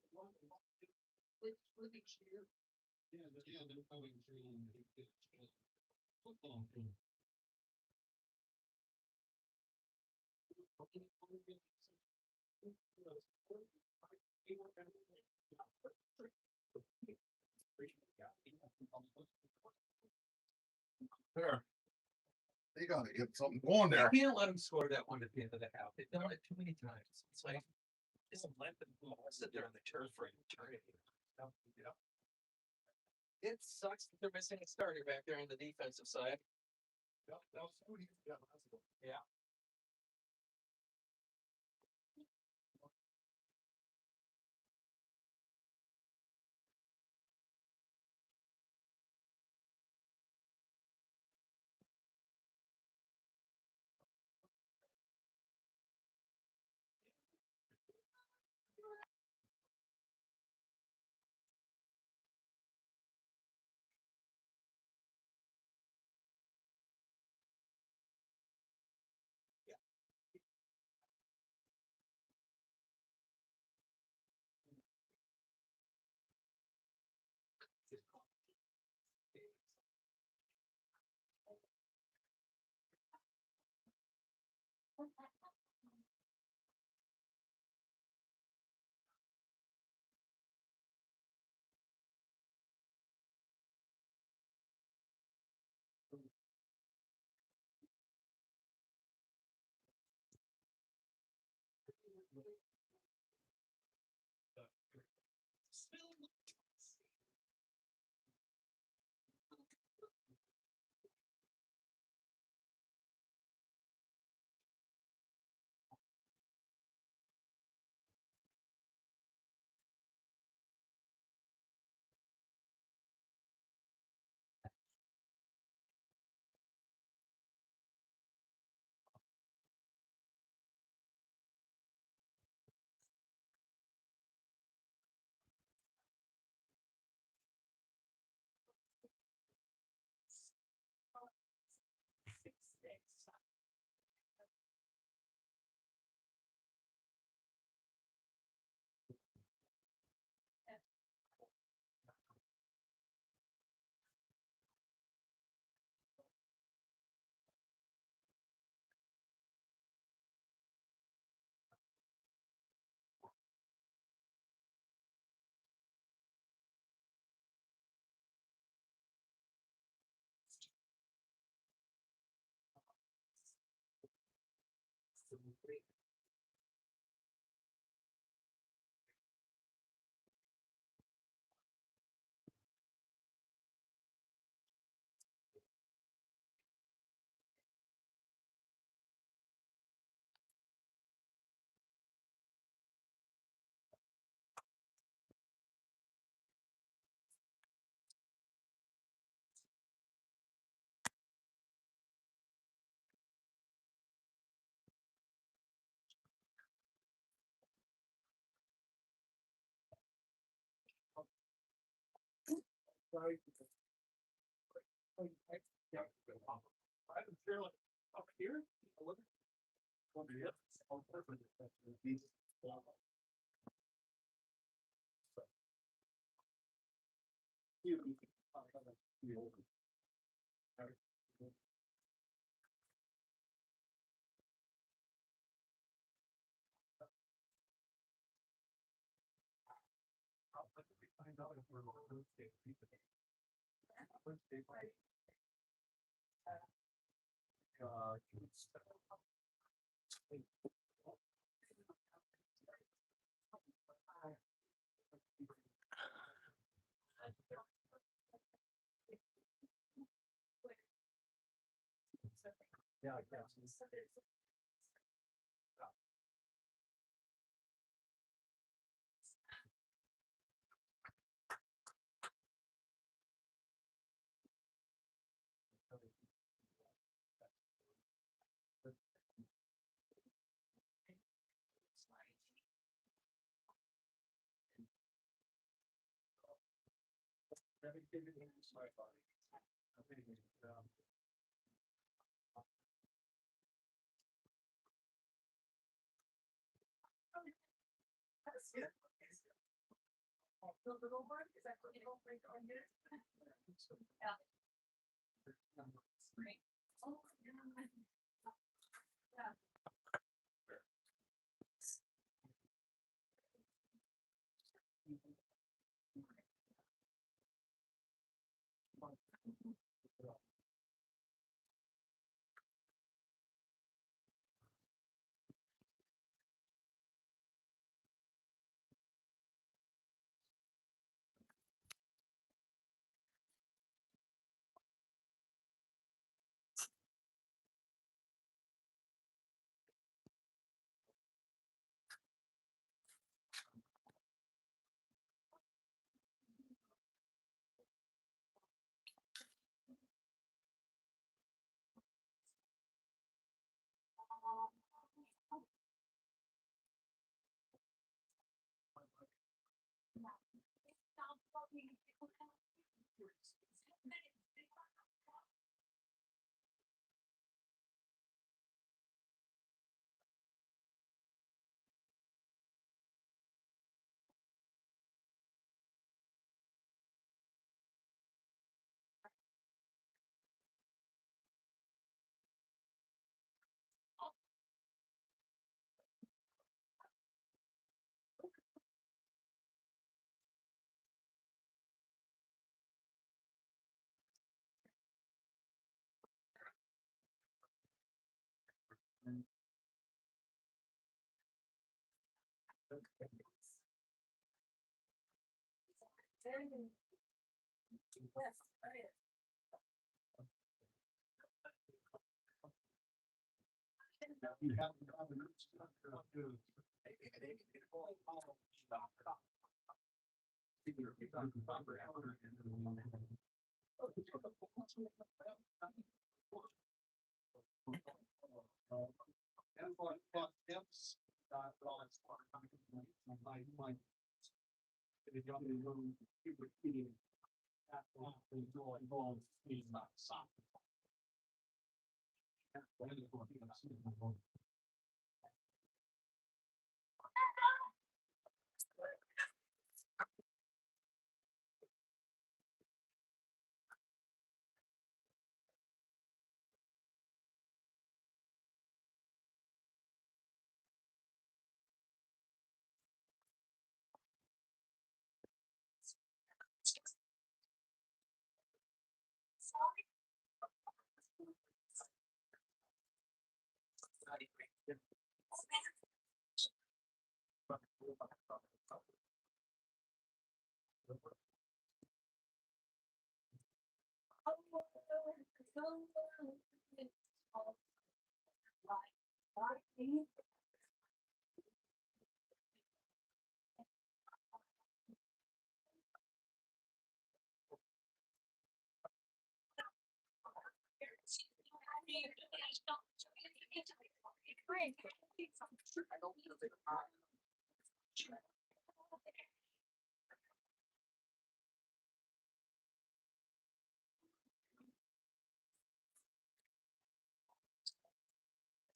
There. They gotta get something going there. You can't let them score that one at the end of the half. They've done it too many times. It's like, just let them sit there on the turf for an eternity. You know? It sucks that they're missing a starter back there on the defensive side. Yeah. I'm sure like up here. Find out if we're going to yeah, I guess. You have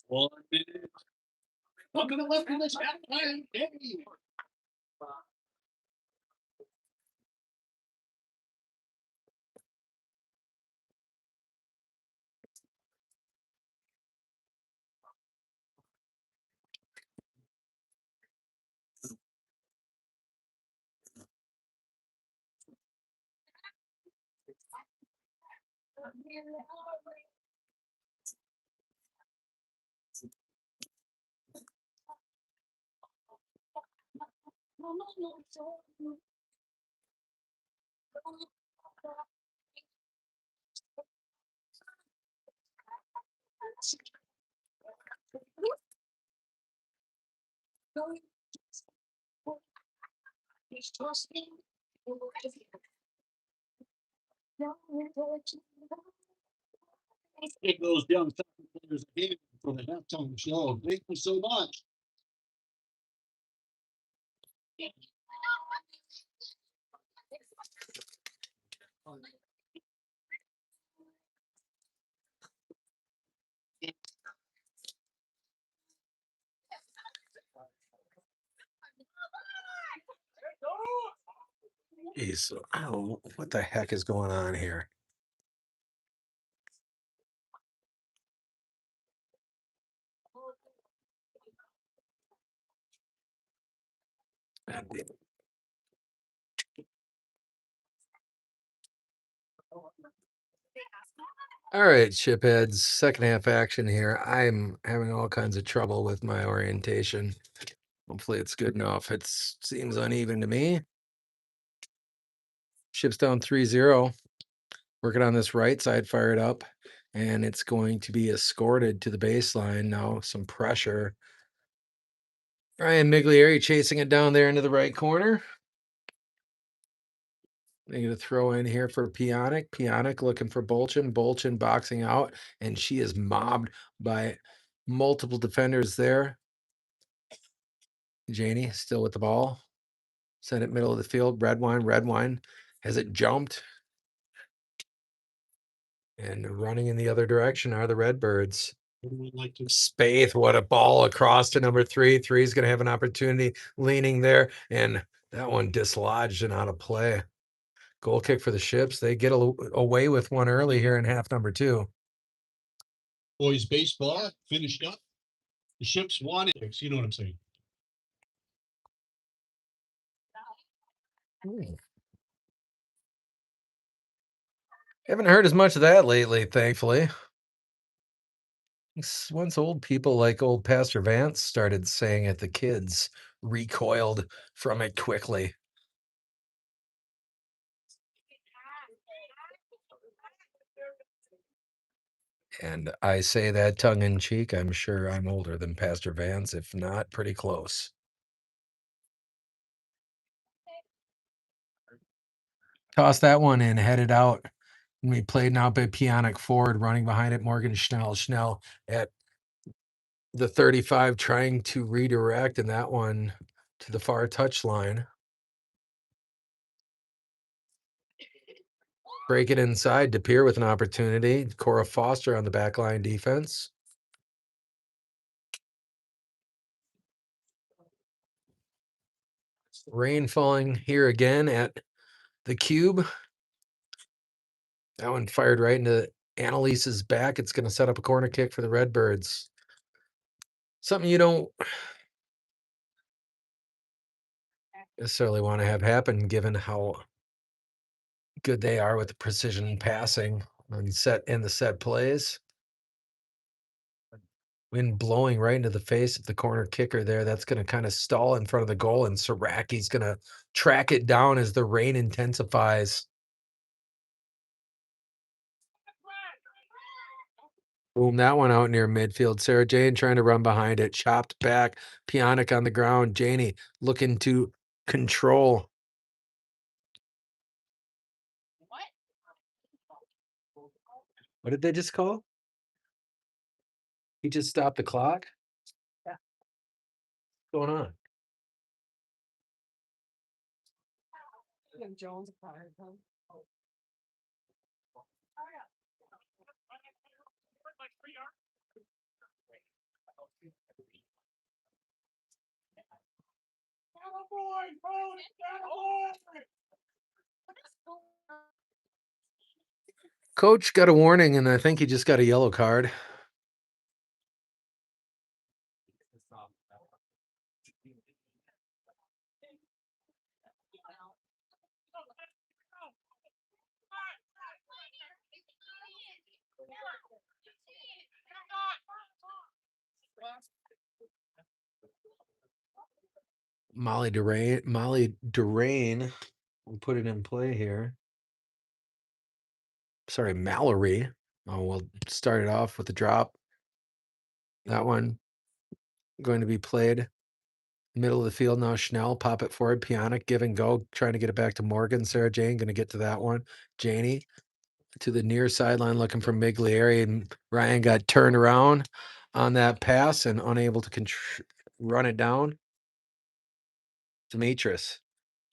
one minute. Look to the left of this outline. Hey. It goes down players ahead for the halftime show. Thank you so much. Jeez, I don't know what the heck is going on here. All right, shipheads, second half action here. I'm having all kinds of trouble with my orientation. Hopefully it's good enough. It seems uneven to me. Ship's down 3-0. Working on this right side, fire it up, and it's going to be escorted to the baseline. Now some pressure. Ryan Miglieri chasing it down there into the right corner. They're going to throw in here for Pionic. Pionic looking for Bolchin. Bolchin boxing out, and she is mobbed by multiple defenders there. Janie still with the ball. Send it middle of the field. Red wine. Has it jumped? And running in the other direction are the Redbirds. Like to Spaeth, what a ball across to number 3. 3's going to have an opportunity leaning there, and that one dislodged and out of play. Goal kick for the Ships. They get away with one early here in half number 2. boys baseball finished up. The Ships won it. You know what I'm saying? Haven't heard as much of that lately, thankfully. Once old people like old Pastor Vance started saying it, the kids recoiled from it quickly. And I say that tongue in cheek. I'm sure I'm older than Pastor Vance, if not pretty close. Toss that one in, headed out. And we played now by Pionic forward, running behind it. Morgan Schnell. Schnell at the 35 trying to redirect, and that one to the far touchline. Break it inside. DePere with an opportunity. Cora Foster on the back line defense. Rain falling here again at the cube. That one fired right into Annalise's back. It's going to set up a corner kick for the Redbirds. Something you don't necessarily want to have happen given how good they are with the precision passing and the set plays. Wind blowing right into the face of the corner kicker there. That's going to kind of stall in front of the goal, and Siraki's going to track it down as the rain intensifies. Boom, that one out near midfield. Sarah Jane trying to run behind it. Chopped back. Pionic on the ground. Janie looking to control. What did they just call? He just stopped the clock? Yeah. What's going on? Jones fired him. Coach got a warning, and I think he just got a yellow card. Molly Durain will put it in play here. Sorry, Mallory. Oh, we'll start it off with the drop. That one going to be played middle of the field now. Schnell, pop it forward. Pionic, give and go, trying to get it back to Morgan. Sarah Jane going to get to that one. Janie to the near sideline looking for Miglieri, and Ryan got turned around on that pass and unable to run it down. Demetris,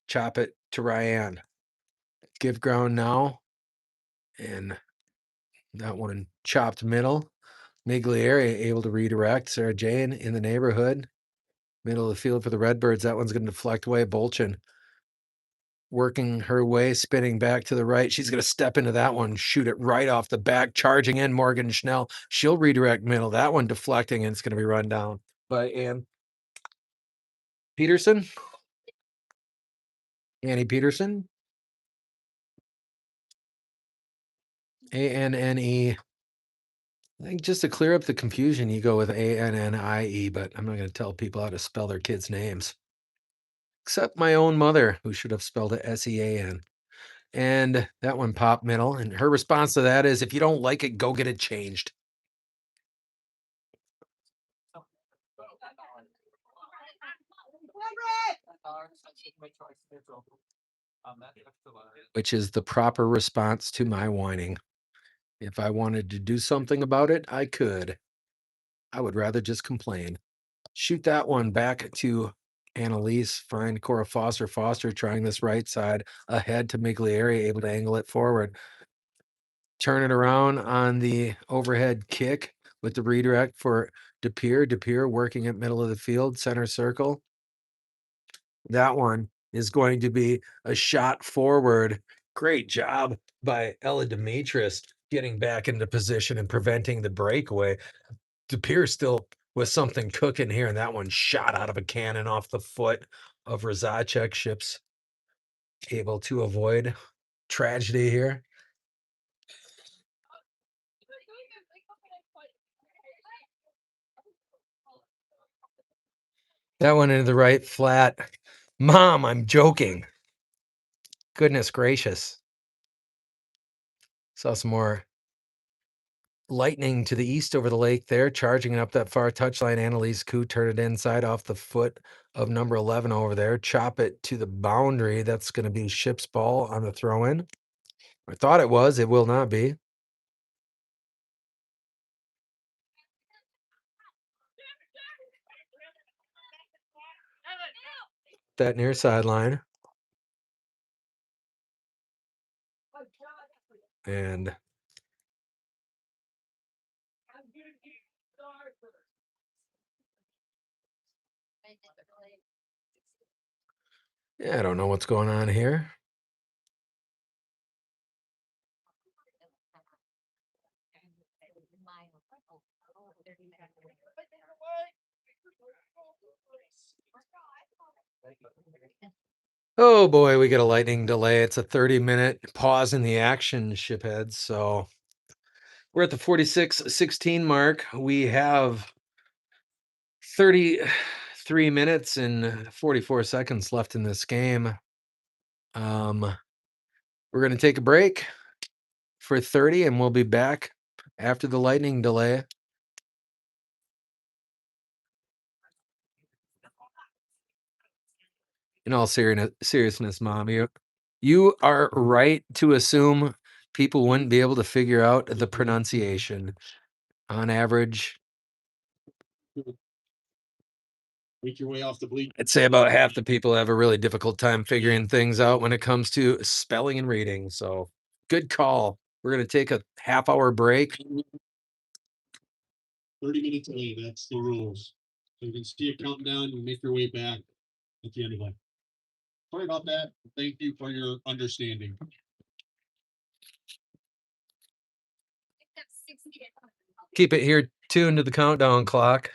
chop it to Ryan. Give ground now. And that one chopped middle. Miglieri able to redirect. Sarah Jane in the neighborhood. Middle of the field for the Redbirds. That one's going to deflect away. Bolchin working her way, spinning back to the right. She's going to step into that one, shoot it right off the back, charging in Morgan Schnell. She'll redirect middle. That one deflecting, and it's going to be run down by Ann Peterson. Annie Peterson. Anne. I think just to clear up the confusion, you go with Annie, but I'm not going to tell people how to spell their kids' names. Except my own mother, who should have spelled it Sean. And that one popped middle. And her response to that is, if you don't like it, go get it changed. Which is the proper response to my whining. If I wanted to do something about it, I could. I would rather just complain. Shoot that one back to Annalise. Find Cora Foster. Foster trying this right side ahead to Miglieri, able to angle it forward. Turn it around on the overhead kick with the redirect for DePere. DePere working at middle of the field, center circle. That one is going to be a shot forward. Great job by Ella Demetris getting back into position and preventing the breakaway. DePere still with something cooking here, and that one shot out of a cannon off the foot of Razacek. Ships able to avoid tragedy here. That one into the right flat. Mom, I'm joking. Goodness gracious. Saw some more lightning to the east over the lake there, charging up that far touchline. Annalise Koo turn it inside off the foot of number 11 over there. Chop it to the boundary. That's going to be Ship's ball on the throw in. I thought it was. It will not be. That near sideline. And yeah, I don't know what's going on here. Oh boy, we get a lightning delay. It's a 30-minute pause in the action, shipheads. So we're at the 46-16 mark. We have 33 minutes and 44 seconds left in this game. We're going to take a break for 30, and we'll be back after the lightning delay. In all seriousness, Mom, you are right to assume people wouldn't be able to figure out the pronunciation. On average, Make your way off the bleach. I'd say about half the people have a really difficult time figuring things out when it comes to spelling and reading. So good call. We're going to take a half-hour break. 30 minutes away. That's the rules. So you can see it counting down and make your way back at the end of it. Sorry about that. Thank you for your understanding. Keep it here tuned to the countdown clock.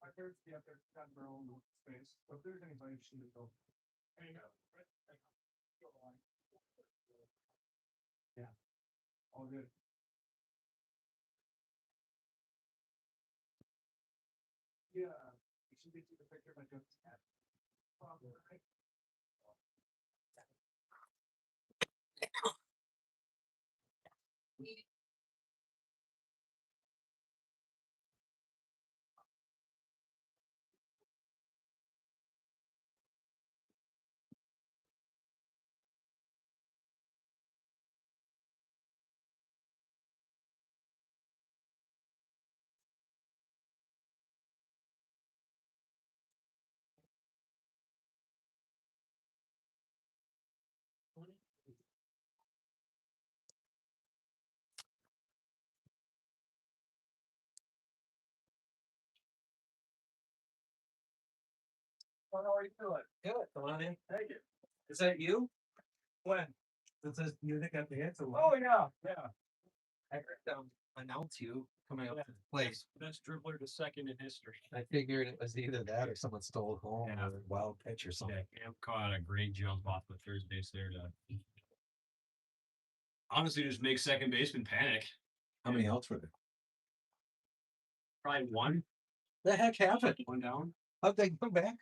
My parents be up there, got their own space. So if there's anybody interested to go, hang out. Yeah, all good. Yeah, you should get you the picture of my goat's cat. Right? Well, how are you feeling? Good. Come on in. Thank you. Is that you? When? This is music at the end. Oh, yeah, yeah. I heard them announce you coming up to the place. Best dribbler to second in history. I figured it was either that or someone stole home Yeah. or a wild pitch or something. Yeah, Cam caught a great jump off the third base there to honestly just make second baseman panic. How many outs were there? Probably one. The heck happened? One down. How'd they come back?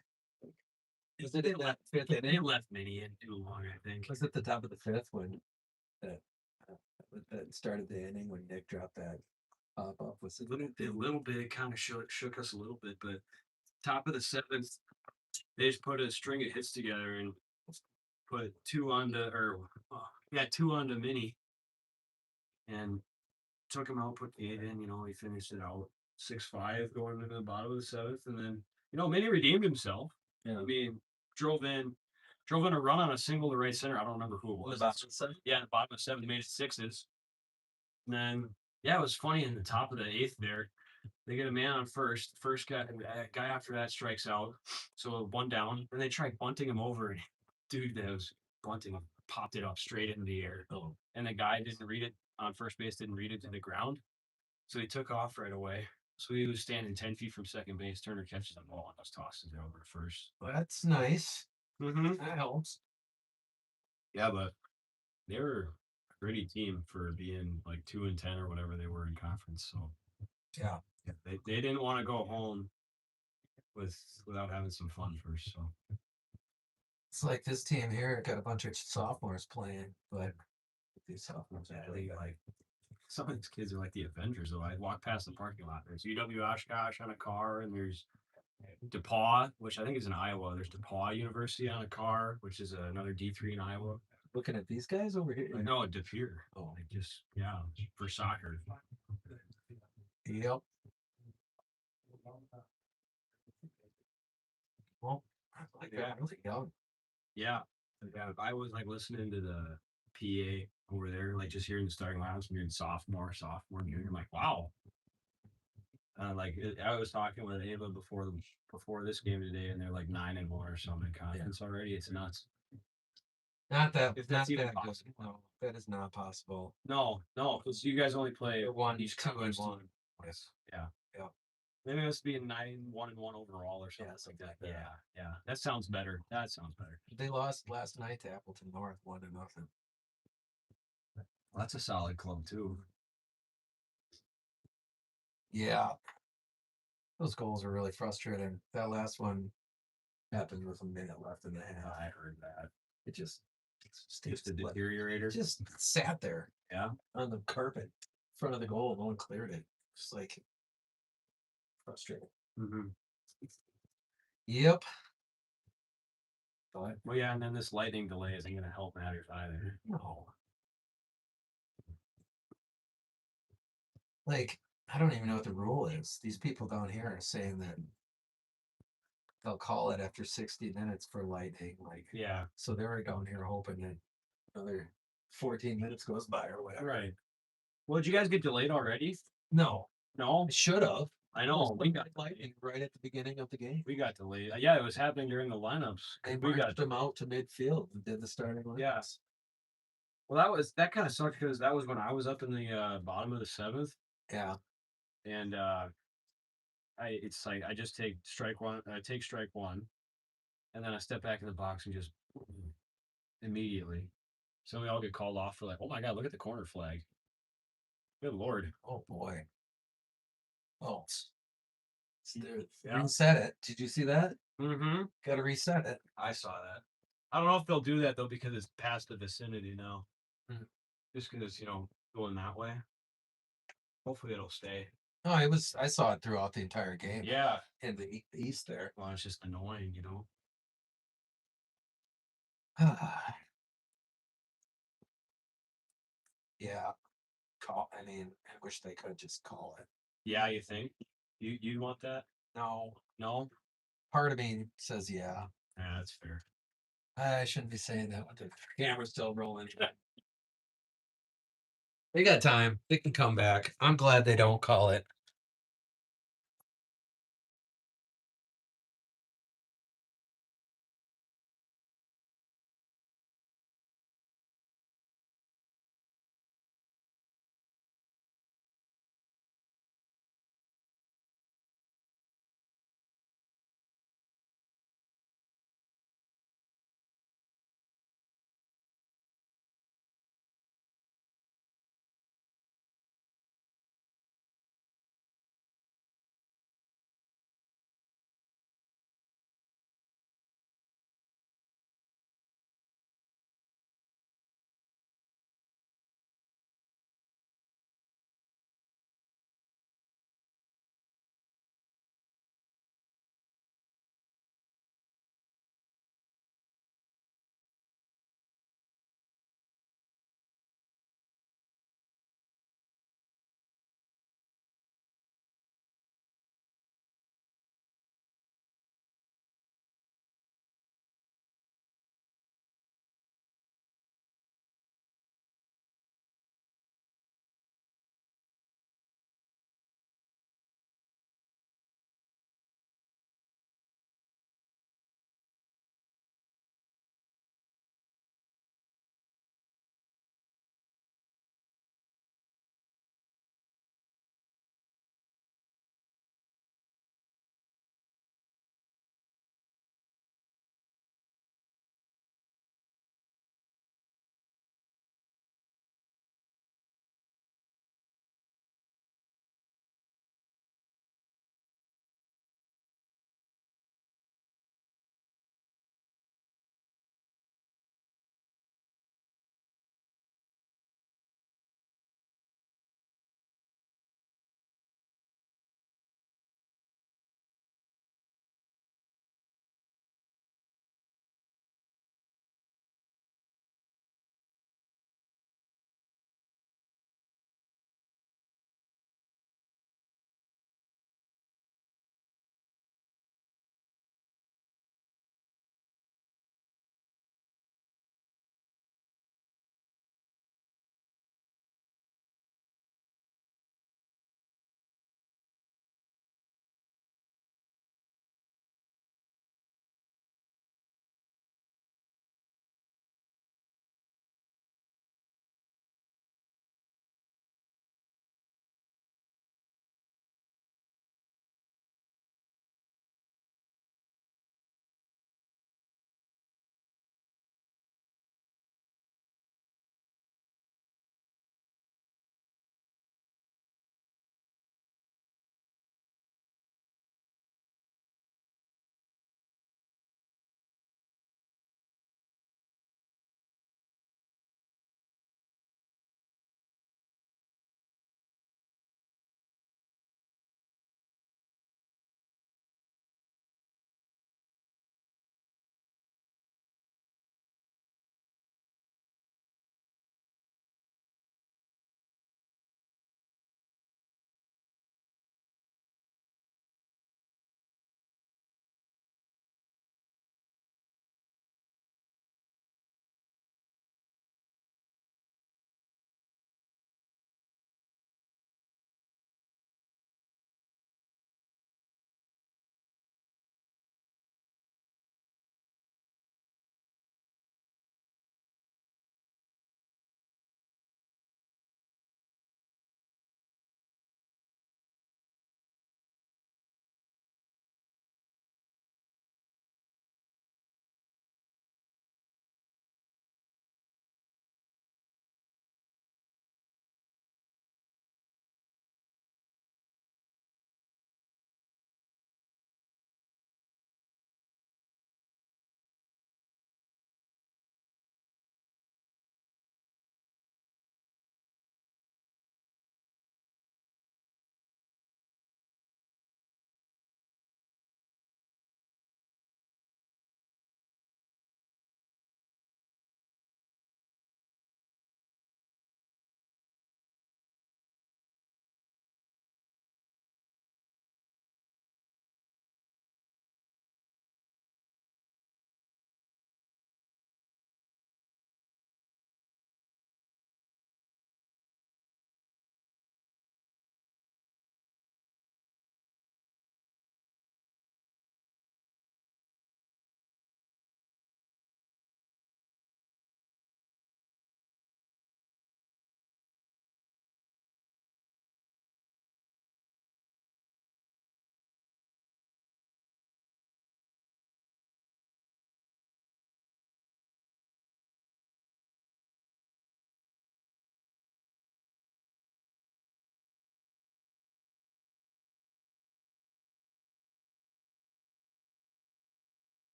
Was it in that fifth They inning? left Minnie in too long, I think. Was it the top of the fifth when that that started the inning when Nick dropped that pop up? Was it A little bit kind of shook us a little bit, but top of the seventh, they just put a string of hits together and put two onto Minnie, and took him out, put the eight in. He finished it out 6-5 going into the bottom of the seventh, and then Minnie redeemed himself. Yeah. I mean, drove in a run on a single to right center. I don't remember who it was. The bottom of the seventh? Yeah, the bottom of the seventh, made it sixes. And then, yeah, it was funny in the top of the eighth there. They get a man on first. First guy after that strikes out. So one down, and they try bunting him over. And dude, that was bunting popped it up straight into the air. Oh, And the guy didn't read it on first base. Didn't read it to the ground. So he took off right away. So he was standing 10 feet from second base. Turner catches the ball and just tosses it over to first. that's nice. Mm-hmm. That helps. Yeah, but they were a gritty team for being like 2-10 or whatever they were in conference. So Yeah. they didn't want to go home without having some fun first. So It's like this team here got a bunch of sophomores playing, but these sophomores yeah, are really they good. like some of these kids are like the Avengers. Though I walk past the parking lot. There's UW Oshkosh on a car, and there's DePaul, which I think is in Iowa. There's DePaul University on a car, which is another D3 in Iowa. Looking at these guys over here. No, DePere. Oh. Like just yeah, for soccer. Yep. Well, like Yeah. they're really young. Yeah. Yeah. I was like listening to the PA over there, like just hearing the starting lineups and hearing sophomore, junior. I'm like, wow. I was talking with Ava before this game today, and they're like 9-1 or something in conference already. It's nuts. Not that. If Not that's even that good. possible. No, that is not possible. No, because you guys only play They're one, each 2, and conference. 1. Yes. Yeah. Yeah. Maybe it must be 9-1-1 overall or something, something like like that. that. Yeah. That sounds better. That sounds better. They lost last night to Appleton North 1-0. Well, that's a solid club too. Yeah. Those goals were really frustrating. That last one happened with a minute left in the half. I heard that. It just Just a deteriorator. just sat there Yeah. on the carpet in front of the goal. No one cleared it. Just like frustrating. Mm-hmm. Yep. But Well, yeah, and then this lightning delay isn't going to help matters either. no. Like, I don't even know what the rule is. These people down here are saying that they'll call it after 60 minutes for lightning. Like, Yeah. so they're down here hoping that another 14 minutes goes by or whatever. Right. Well, did you guys get delayed already? No, No. I should have. I know. We got lightning right at the beginning of the game. We got delayed. Yeah, it was happening during the lineups. They We got marched them out to midfield and did the starting lineups. Yeah. Well, that kind of sucked because that was when I was up in the bottom of the seventh, Yeah. and it's like I just take strike one. I take strike one, and then I step back in the box and just immediately. So we all get called off for like, oh my god, look at the corner flag. Good lord. Oh boy. Oh. Yeah. Reset it. Did you see that? Mm-hmm. Got to reset it. I saw that. I don't know if they'll do that though because it's past the vicinity now. Mhm. Just because it's going that way. Hopefully it'll stay. No, I saw it throughout the entire game. Yeah. In the east there. Well, it's just annoying, Yeah. I mean, I wish they could just call it. Yeah, you think? You want that? No. No? Part of me says yeah. Yeah, that's fair. I shouldn't be saying that with the camera's still rolling. They got time. They can come back. I'm glad they don't call it.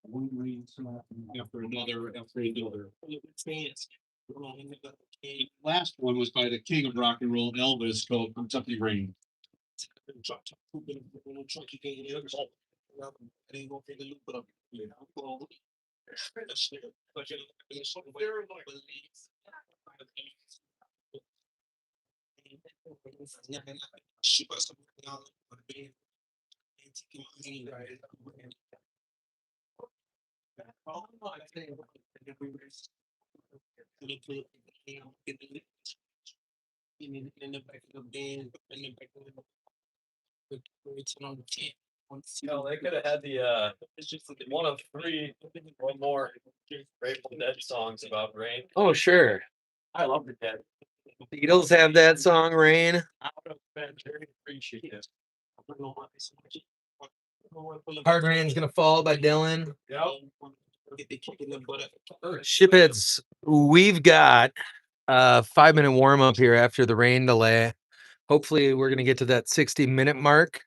One rain after another, after another. Last one was by the king of rock and roll, Elvis, called Kentucky Rain. No, they could have had the one of three or more Grateful Dead songs about rain. Oh, sure. I love the Dead. Beatles have that song, Rain. I would have been very appreciative. Hard Rain's Gonna Fall by Dylan. Yep. Shipheads, we've got a 5-minute warm up here after the rain delay. Hopefully, we're going to get to that 60-minute mark,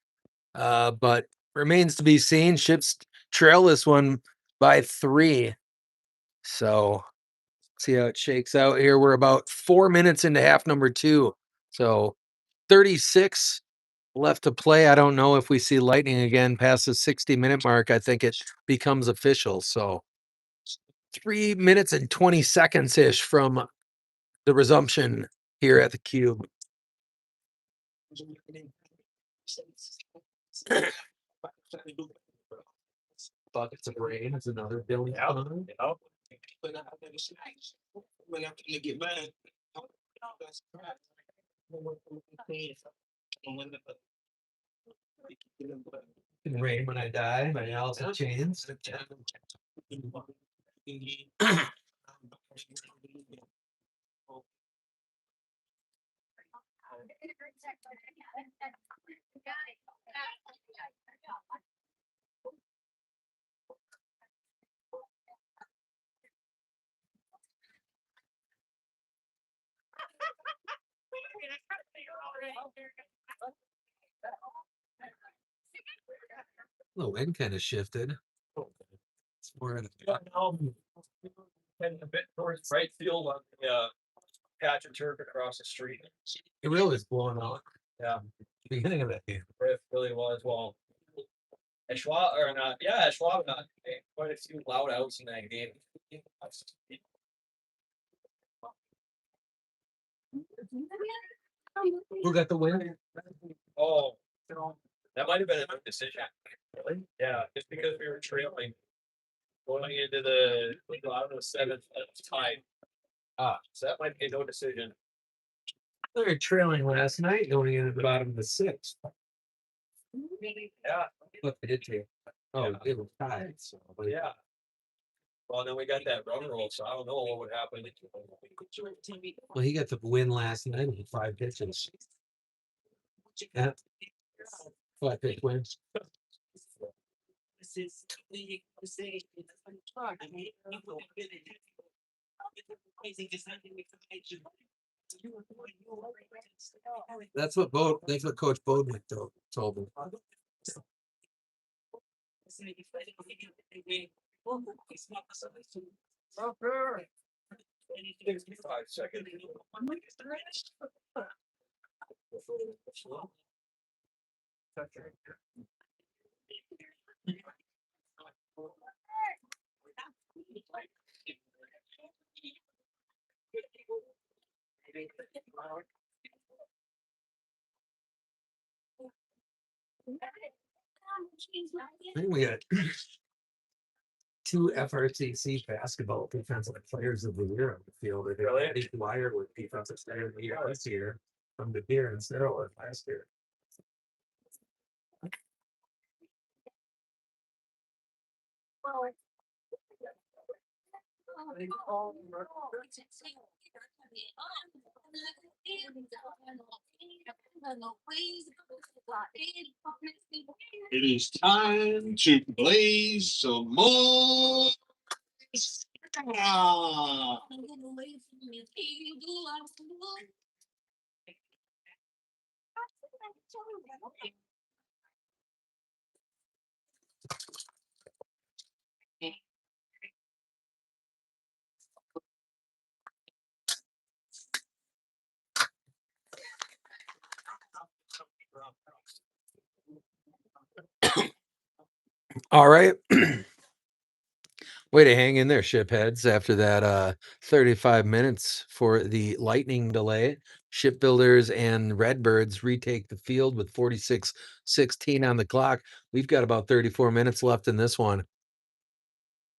but remains to be seen. Ships trail this one by 3. So, see how it shakes out here. We're about 4 minutes into half number 2. So, 36 left to play. I don't know if we see Lightning again past the 60-minute mark. I think it becomes official. So, 3 minutes and 20 seconds ish from the resumption here at the Cube. Buckets of Rain is another Billy song. Rain When I Die by Alice in Chains. The wind kind of shifted. It's more in And a bit towards right field on the patch of turf across the street. it really was blowing out. Yeah, Beginning of that game. it really was. Well, at Schwab or not? Yeah, at Schwab not quite a few loud outs in that game. Who got the win? Oh, that might have been a good decision. Really? Yeah, just because we were trailing going into the bottom of the 7th tied. So that might be no decision. They were trailing last night going into the bottom of the 6th. Yeah, What they did to you? Oh, Yeah. it was tied. So, but yeah. Well, then we got that run roll, so I don't know what would happen. well, he got the win last night with 5 pitches. Yeah. 5 pitch win. That's what Coach Bodwick told me. 5 seconds. I think we got 2 FRCC basketball defensive players of the year on the field. I think Really? Eddie Dwyer with defensive player of the year this year from DePere and Cyril last year. It is time to blaze some more. Ah. All right. Way to hang in there, shipheads, after that 35 minutes for the lightning delay. Shipbuilders and Redbirds retake the field with 46-16 on the clock. We've got about 34 minutes left in this one.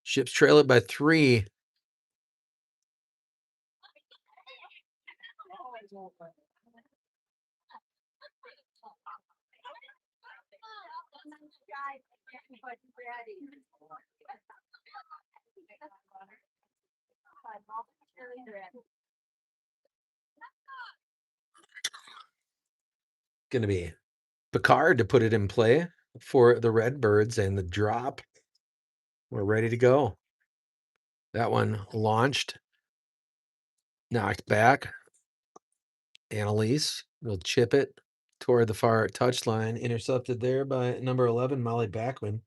Ships trail it by 3. Going to be Picard to put it in play for the Redbirds, and the drop. We're ready to go. That one launched, knocked back. Annalise will chip it toward the far touchline, intercepted there by number 11, Molly Backman.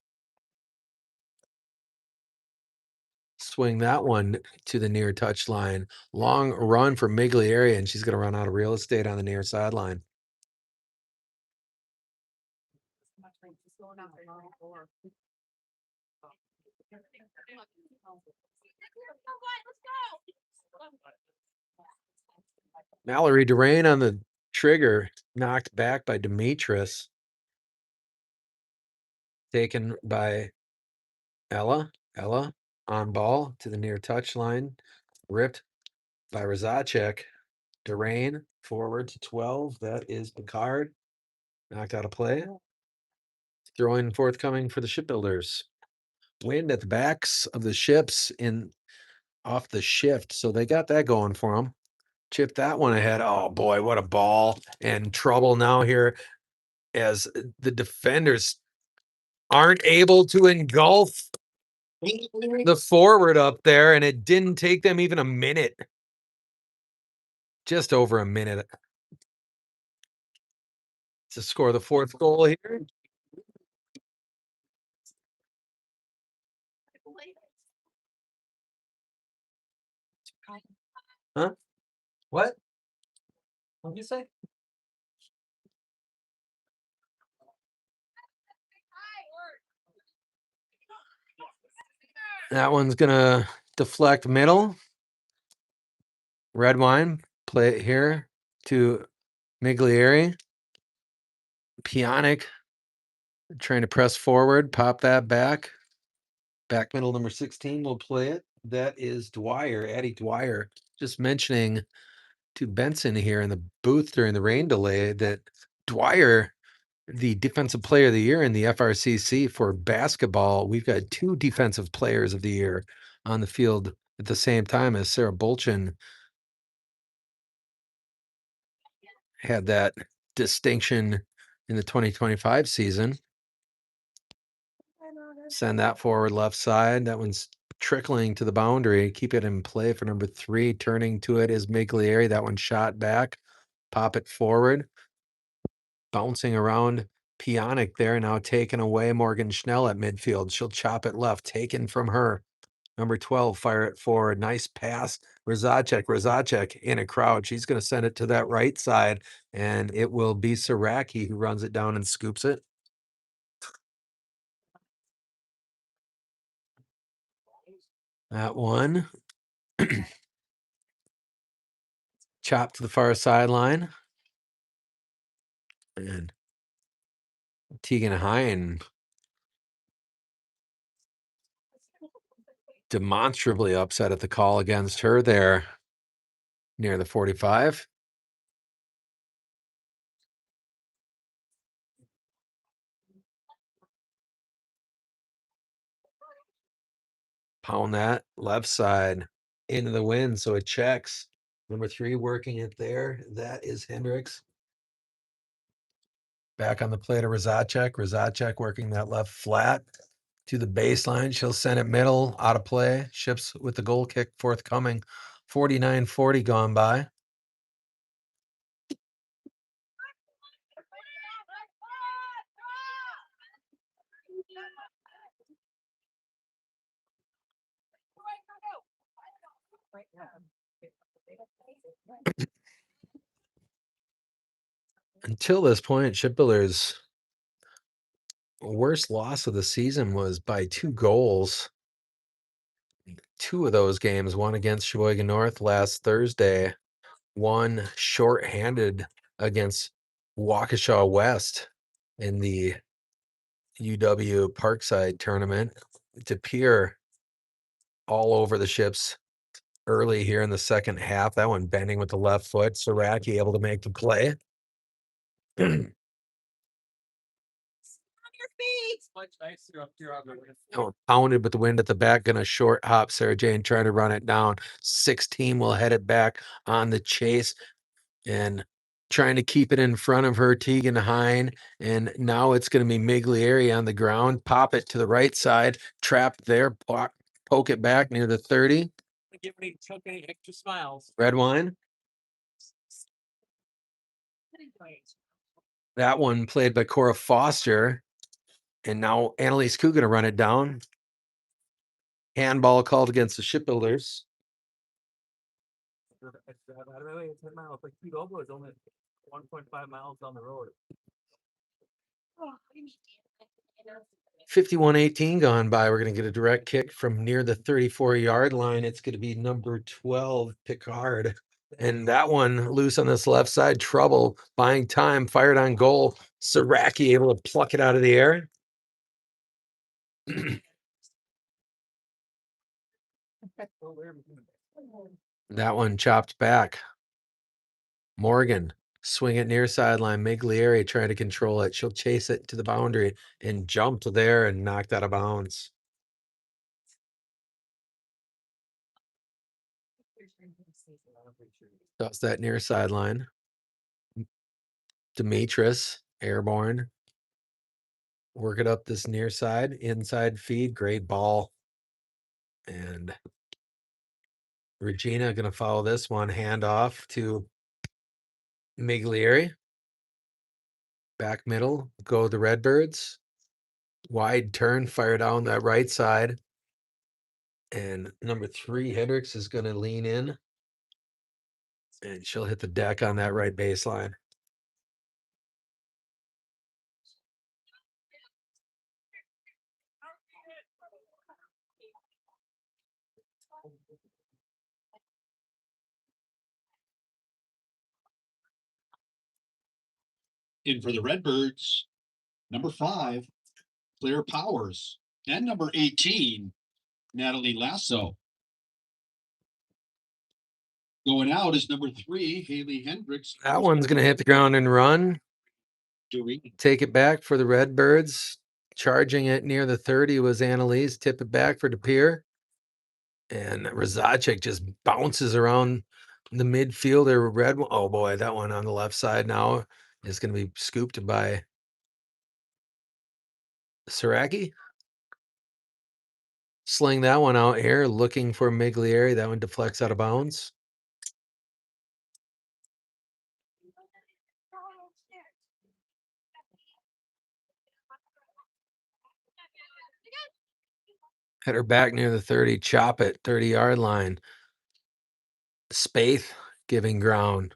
Swing that one to the near touchline. Long run for Miglieri, and she's going to run out of real estate on the near sideline. Mallory Durain on the trigger, knocked back by Demetris. Taken by Ella. Ella on ball to the near touchline. Ripped by Razacek. Durain forward to 12. That is Picard. Knocked out of play. Throwing forthcoming for the shipbuilders. Wind at the backs of the ships in off the shift. So they got that going for them. Chip that one ahead. Oh boy, what a ball. And trouble now here as the defenders aren't able to engulf the forward up there, and it didn't take them even a minute. Just over a minute to score the 4th goal here. Huh? What? What'd you say? That one's gonna deflect middle. Red wine, play it here to Miglieri. Pionic trying to press forward, pop that back. Back middle number 16 will play it. That is Dwyer, Addie Dwyer. Just mentioning to Benson here in the booth during the rain delay that Dwyer, the defensive player of the year in the FRCC for basketball, we've got 2 defensive players of the year on the field at the same time as Sarah Bolchin had that distinction in the 2025 season. Send that forward left side. That one's trickling to the boundary. Keep it in play for number 3. Turning to it is Miglieri. That one shot back. Pop it forward. Bouncing around Pionic there. Now taken away Morgan Schnell at midfield. She'll chop it left. Taken from her. Number 12, fire it forward. Nice pass. Razacek in a crowd. She's going to send it to that right side, and it will be Saraki who runs it down and scoops it. That one. Chop to the far sideline. And Tegan Hine demonstrably upset at the call against her there near the 45. Pound that left side into the wind so it checks. Number 3 working it there. That is Hendricks. Back on the plate of Razacek. Razacek working that left flat to the baseline. She'll send it middle, out of play. Ships with the goal kick forthcoming. 49-40 gone by. Until this point, Shipbuilders' worst loss of the season was by 2 goals. 2 of those games, one against Sheboygan North last Thursday, one shorthanded against Waukesha West in the UW Parkside tournament. DePere all over the Ships early here in the second half. That one bending with the left foot. Saraki able to make the play. Much nicer up here on the roof. Oh, pounded with the wind at the back, gonna short hop Sarah Jane trying to run it down. 16 will head it back on the chase and trying to keep it in front of her, Tegan Hine. And now it's going to be Miglieri on the ground. Pop it to the right side, trapped there, poke it back near the 30. Give any Chuck any extra smiles. Red wine. That one played by Cora Foster. And now Annalise Koo going to run it down. Handball called against the Shipbuilders. It's 10 miles. Like Lobo is only 1.5 miles down the road. 51-18 gone by. We're going to get a direct kick from near the 34-yard line. It's going to be number 12, Picard. And that one loose on this left side. Trouble, buying time, fired on goal. Saraki able to pluck it out of the air. That one chopped back. Morgan, swing it near sideline. Miglieri trying to control it. She'll chase it to the boundary and jump there and knocked out of bounds. That's that near sideline. Demetris, airborne. Work it up this near side, inside feed, great ball. And Regina going to follow this one, hand off to Miglieri. Back middle, go the Redbirds. Wide turn, fire down that right side. And number 3, Hendricks is going to lean in. And she'll hit the deck on that right baseline. In for the Redbirds, number 5, Claire Powers, and number 18, Natalie Lasso. Going out is number 3, Haley Hendricks. That one's going to hit the ground and run. Doing Take it back for the Redbirds. Charging it near the 30 was Annalise. Tip it back for DePere. And Razacek just bounces around the midfielder. Oh boy, that one on the left side now is going to be scooped by Saraki. Sling that one out here, looking for Miglieri. That one deflects out of bounds. Hit her back near the 30, chop it, 30-yard line. Spaeth giving ground.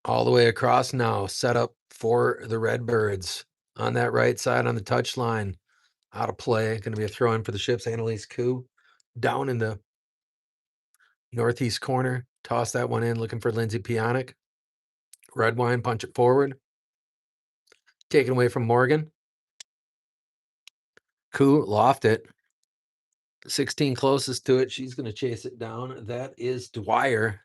All the way across now, set up for the Redbirds. On that right side on the touchline. Out of play, going to be a throw in for the Ships. Annalise Koo down in the northeast corner. Toss that one in, looking for Lindsay Pionic. Red wine, punch it forward. Taken away from Morgan. Koo loft it. 16 closest to it. She's going to chase it down. That is Dwyer.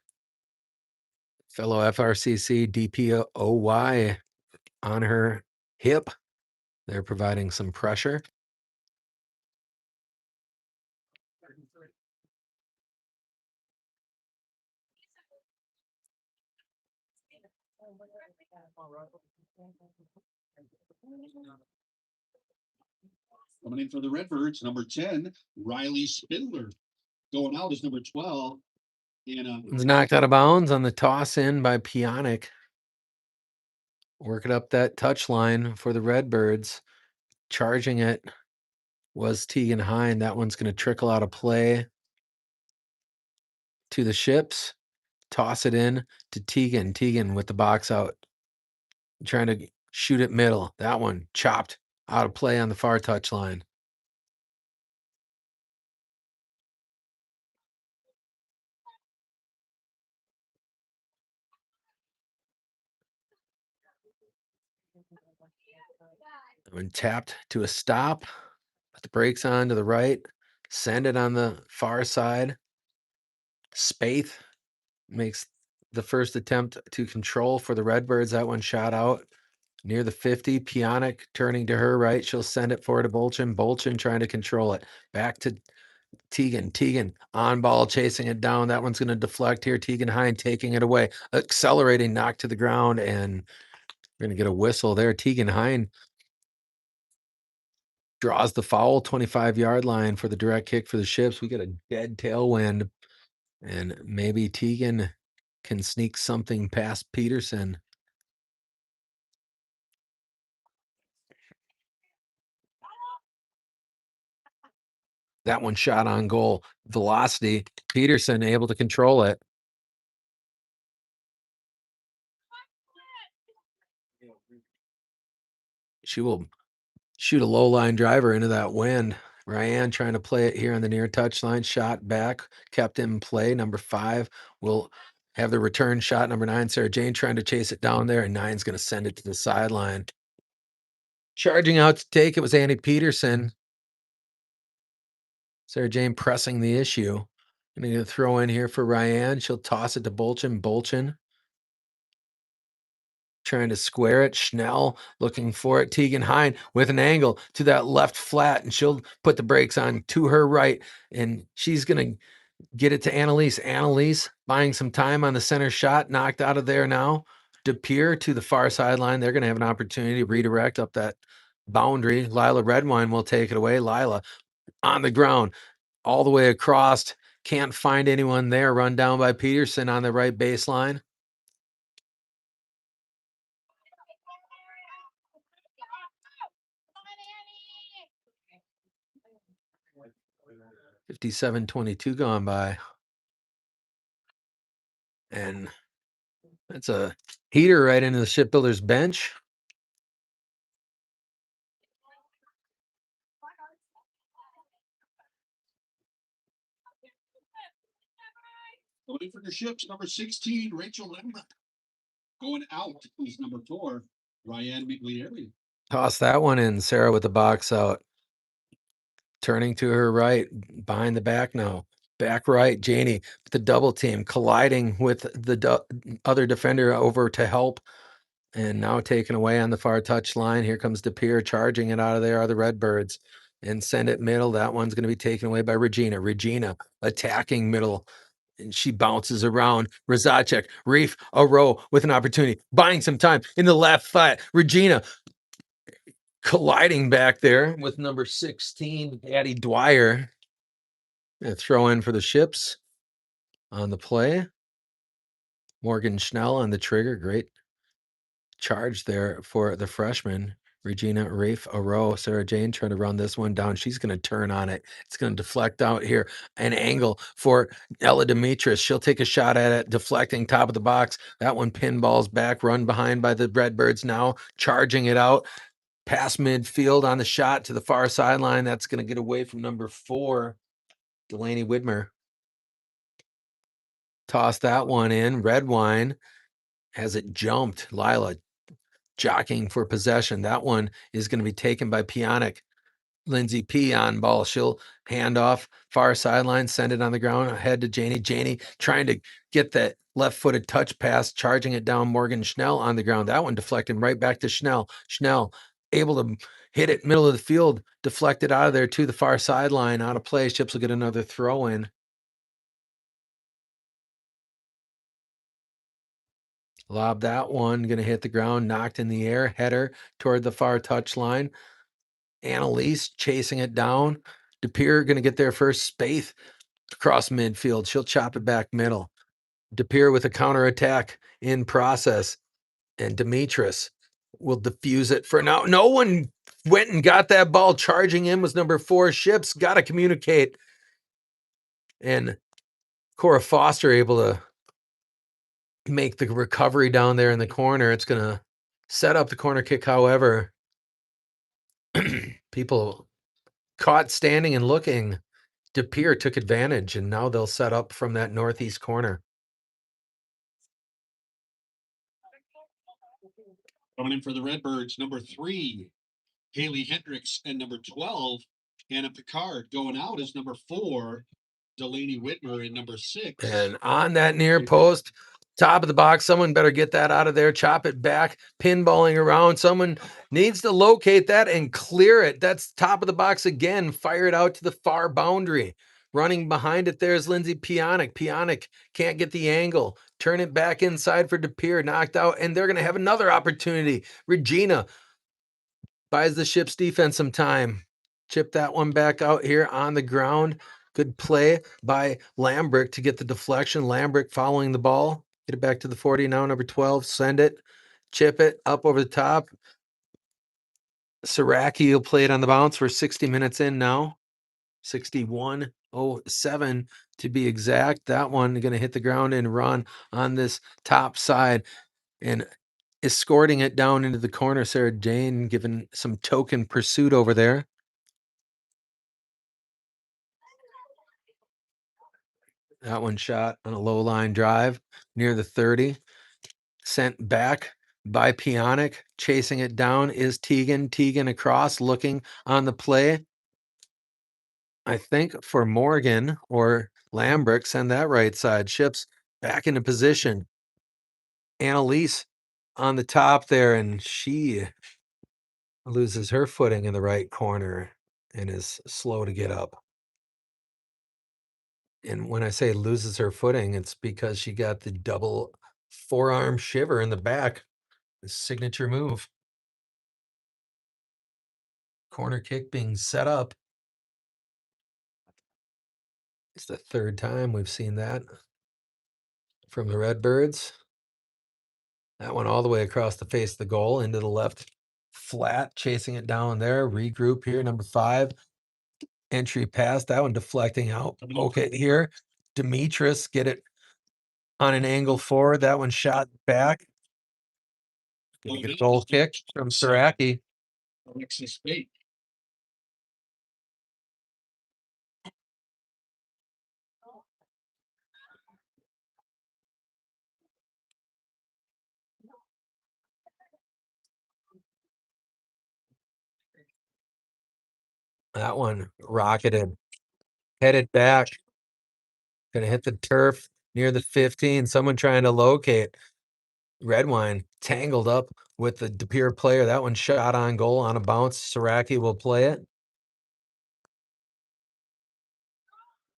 Fellow FRCC DPOY on her hip. They're providing some pressure. coming in for the Redbirds, number 10, Riley Spindler. Going out is number 12. It's knocked out of bounds on the toss in by Pionic. Working up that touch line for the Redbirds. Charging it was Tegan Hine. That one's going to trickle out of play. to the ships. Toss it in to Tegan. Tegan with the box out. Trying to shoot it middle. That one chopped out of play on the far touch line. And tapped to a stop. Put the brakes on to the right. Send it on the far side. Spaeth makes the first attempt to control for the Redbirds. That one shot out near the 50. Pionic turning to her right. She'll send it forward to Bolchin. Bolchin trying to control it. Back to Tegan. Tegan on ball, chasing it down. That one's going to deflect here. Tegan Hine taking it away. Accelerating, knocked to the ground, and we're going to get a whistle there. Tegan Hine draws the foul, 25-yard line for the direct kick for the ships. We get a dead tailwind, and maybe Tegan can sneak something past Peterson. That one shot on goal. Velocity. Peterson able to control it. She will shoot a low line driver into that wind. Ryan trying to play it here on the near touch line. Shot back, kept in play. Number 5 will have the return shot. Number 9, Sarah Jane trying to chase it down there, and 9's going to send it to the sideline. Charging out to take it was Annie Peterson. Sarah Jane pressing the issue. Going to throw in here for Ryan. She'll toss it to Bolchin. Bolchin trying to square it. Schnell looking for it. Tegan Hine with an angle to that left flat, and she'll put the brakes on to her right, and she's going to get it to Annalise. Annalise buying some time on the center shot, knocked out of there now. DePere to the far sideline. They're going to have an opportunity to redirect up that boundary. Lila Redwine will take it away. Lila on the ground, all the way across. Can't find anyone there. Run down by Peterson on the right baseline. $57.22 gone by. And that's a heater right into the shipbuilder's bench. Going for the ships, number 16, Rachel Lambert. Going out is number 4, Ryan Miglieri. Toss that one in. Sarah with the box out. Turning to her right, behind the back now. Back right, Janie, the double team, colliding with the other defender over to help. And now taken away on the far touch line. Here comes DePere charging it out of there are the Redbirds. And send it middle. That one's going to be taken away by Regina. Regina attacking middle. And she bounces around. Rzaczek, Reef, a row with an opportunity. Buying some time in the left flat. Regina colliding back there with number 16, Addie Dwyer. Throw in for the ships on the play. Morgan Schnell on the trigger. Great charge there for the freshman. Regina Rafe Aro. Sarah Jane trying to run this one down. She's going to turn on it. It's going to deflect out here. An angle for Ella Demetris. She'll take a shot at it, deflecting top of the box. That one pinballs back, run behind by the Redbirds now, charging it out. Past midfield on the shot to the far sideline. That's going to get away from number 4, Delaney Widmer. Toss that one in. Redwine has it jumped. Lila jockeying for possession. That one is going to be taken by Pionic. Lindsay P on ball. She'll hand off far sideline, send it on the ground, ahead to Janie. Janie trying to get that left-footed touch pass, charging it down. Morgan Schnell on the ground. That one deflecting right back to Schnell. Schnell able to hit it middle of the field, deflected out of there to the far sideline, out of play. Ships will get another throw in. Lob that one, going to hit the ground, knocked in the air, header toward the far touch line. Annalise chasing it down. DePere going to get there first. Spaeth across midfield. She'll chop it back middle. DePere with a counterattack in process. And Demetris will diffuse it for now. No one went and got that ball. Charging in was number 4, Ships. Got to communicate. And Cora Foster able to make the recovery down there in the corner. It's going to set up the corner kick. However, people caught standing and looking. DePere took advantage, and now they'll set up from that northeast corner. Coming in for the Redbirds, number 3, Haley Hendricks, and number 12, Anna Picard. Going out is number 4, Delaney Whitmer, and number 6. And on that near post, top of the box, someone better get that out of there, chop it back, pinballing around. Someone needs to locate that and clear it. That's top of the box again, fire it out to the far boundary. Running behind it, there's Lindsay Pionic. Pionic can't get the angle. Turn it back inside for DePere, knocked out, and they're going to have another opportunity. Regina buys the Ship's defense some time. Chip that one back out here on the ground. Good play by Lambrick to get the deflection. Lambrick following the ball. Get it back to the 40 now, number 12. Send it. Chip it up over the top. Saraki will play it on the bounce. We're 60 minutes in now. 61:07 to be exact. That one going to hit the ground and run on this top side. And escorting it down into the corner. Sarah Jane giving some token pursuit over there. That one shot on a low line drive near the 30. Sent back by Pionic. Chasing it down is Tegan. Tegan across, looking on the play. I think for Morgan or Lambrick, send that right side. Ships back into position. Annalise on the top there, and she loses her footing in the right corner and is slow to get up. And when I say loses her footing, it's because she got the double forearm shiver in the back. The signature move. Corner kick being set up. It's the third time we've seen that from the Redbirds. That one all the way across the face of the goal into the left flat, chasing it down there. Regroup here, number 5. Entry pass, that one deflecting out. Okay, here, Demetris get it on an angle forward. That one shot back. Gonna get a goal kick from Saraki. Alexis Bate. That one rocketed, headed back. Gonna hit the turf near the 15. Someone trying to locate. Redwine tangled up with the DePere player. That one shot on goal on a bounce. Saraki will play it.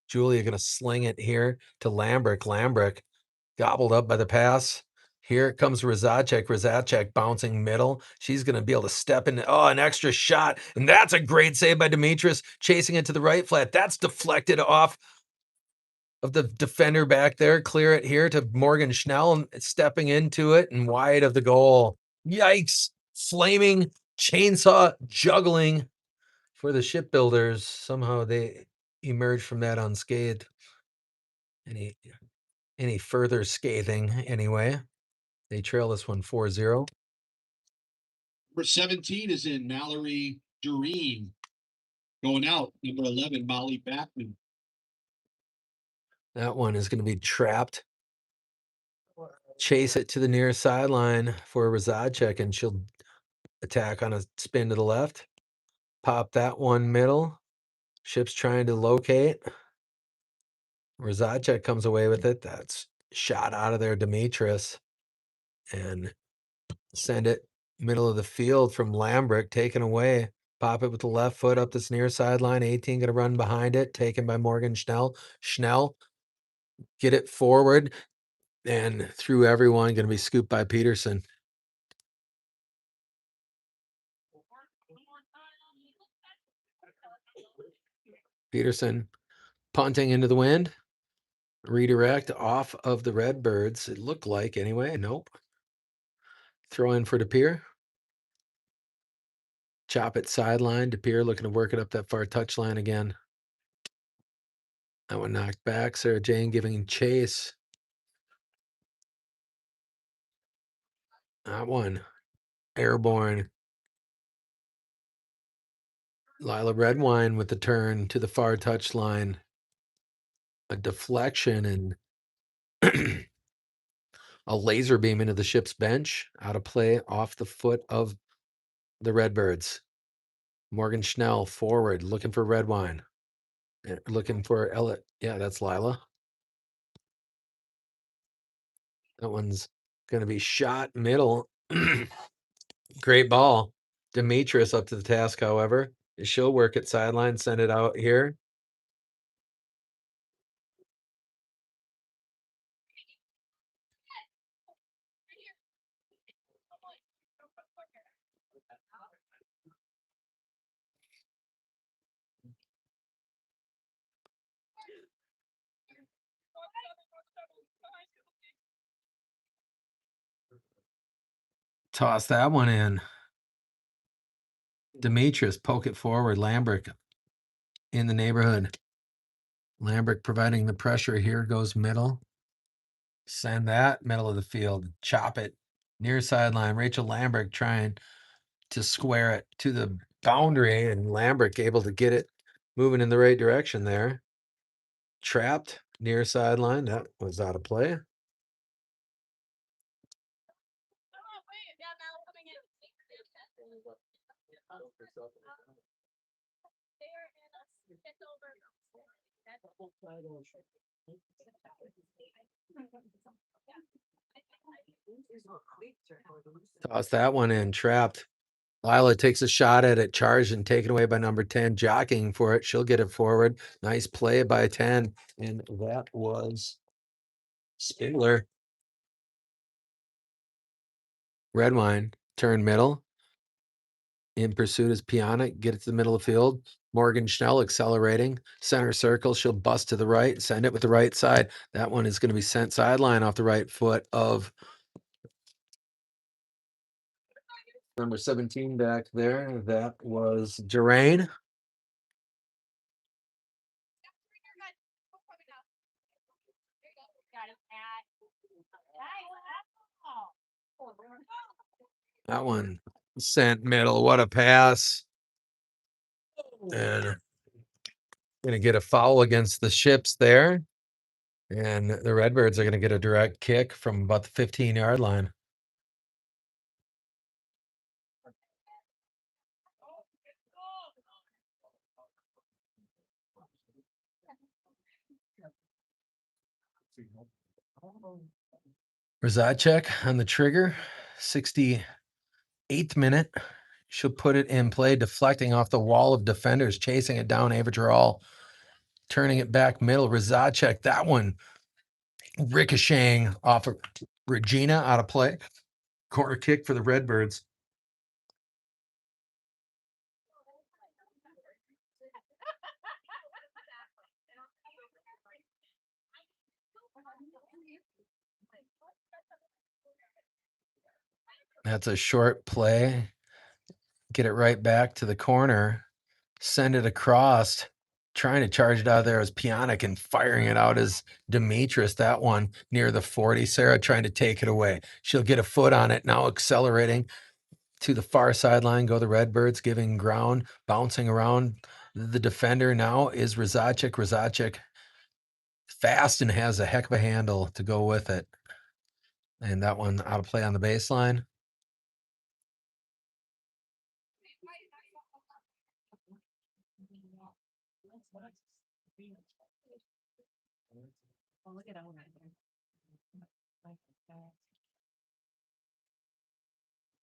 Julia gonna sling it here to Lambrick. Lambrick gobbled up by the pass. Here comes Rizacek. Rizacek bouncing middle. She's going to be able to step in. Oh, an extra shot. And that's a great save by Demetris, chasing it to the right flat. That's deflected off of the defender back there. Clear it here to Morgan Schnell, stepping into it and wide of the goal. Yikes. Flaming chainsaw juggling for the Shipbuilders. Somehow they emerged from that unscathed. Any further scathing anyway. They trail this one 4-0. Number 17 is in Mallory Doreen. Going out, number 11, Molly Backman. That one is going to be trapped. Chase it to the near sideline for Rizacek, and she'll attack on a spin to the left. Pop that one middle. Ship's trying to locate. Rizacek comes away with it. That's shot out of there, Demetris. And send it middle of the field from Lambrick, taken away. Pop it with the left foot up this near sideline. 18 going to run behind it, taken by Morgan Schnell. Schnell, get it forward and through everyone, going to be scooped by Peterson. Peterson punting into the wind. Redirect off of the Redbirds. It looked like anyway. Nope. Throw in for DePere. Chop it sideline. DePere looking to work it up that far touchline again. That one knocked back. Sarah Jane giving chase. That one airborne. Lila Redwine with the turn to the far touchline. A deflection and a laser beam into the ship's bench. Out of play off the foot of the Redbirds. Morgan Schnell forward, looking for Redwine. Looking for Ella. Yeah, that's Lila. That one's going to be shot middle. Great ball. Demetrius up to the task, however. She'll work at sideline, send it out here. Toss that one in. Demetrius, poke it forward. Lambrick in the neighborhood. Lambrick providing the pressure. Here goes middle. Send that middle of the field. Chop it near sideline. Rachel Lambrick trying to square it to the boundary, and Lambrick able to get it moving in the right direction there. Trapped near sideline. That was out of play. Toss that one in. Trapped. Lila takes a shot at it, charged and taken away by number 10, jockeying for it. She'll get it forward. Nice play by 10. And that was Spindler. Redwine, turn middle. In pursuit is Pionic. Get it to the middle of the field. Morgan Schnell accelerating. Center circle. She'll bust to the right. Send it with the right side. That one is going to be sent sideline off the right foot of number 17 back there. That was Jerain. That one sent middle. What a pass. And going to get a foul against the Ships there. And the Redbirds are going to get a direct kick from about the 15-yard line. Rzacek on the trigger, 68th minute. She'll put it in play, deflecting off the wall of defenders, chasing it down. Ava Gerall, turning it back middle. Rzacek, that one ricocheting off of Regina out of play. Corner kick for the Redbirds. That's a short play. Get it right back to the corner. Send it across. Trying to charge it out of there as Pionic and firing it out as Demetrius. That one near the 40. Sarah trying to take it away. She'll get a foot on it. Now accelerating to the far sideline. Go the Redbirds, giving ground, bouncing around the defender. Now is Rzacek. Rzacek fast and has a heck of a handle to go with it. And that one out of play on the baseline.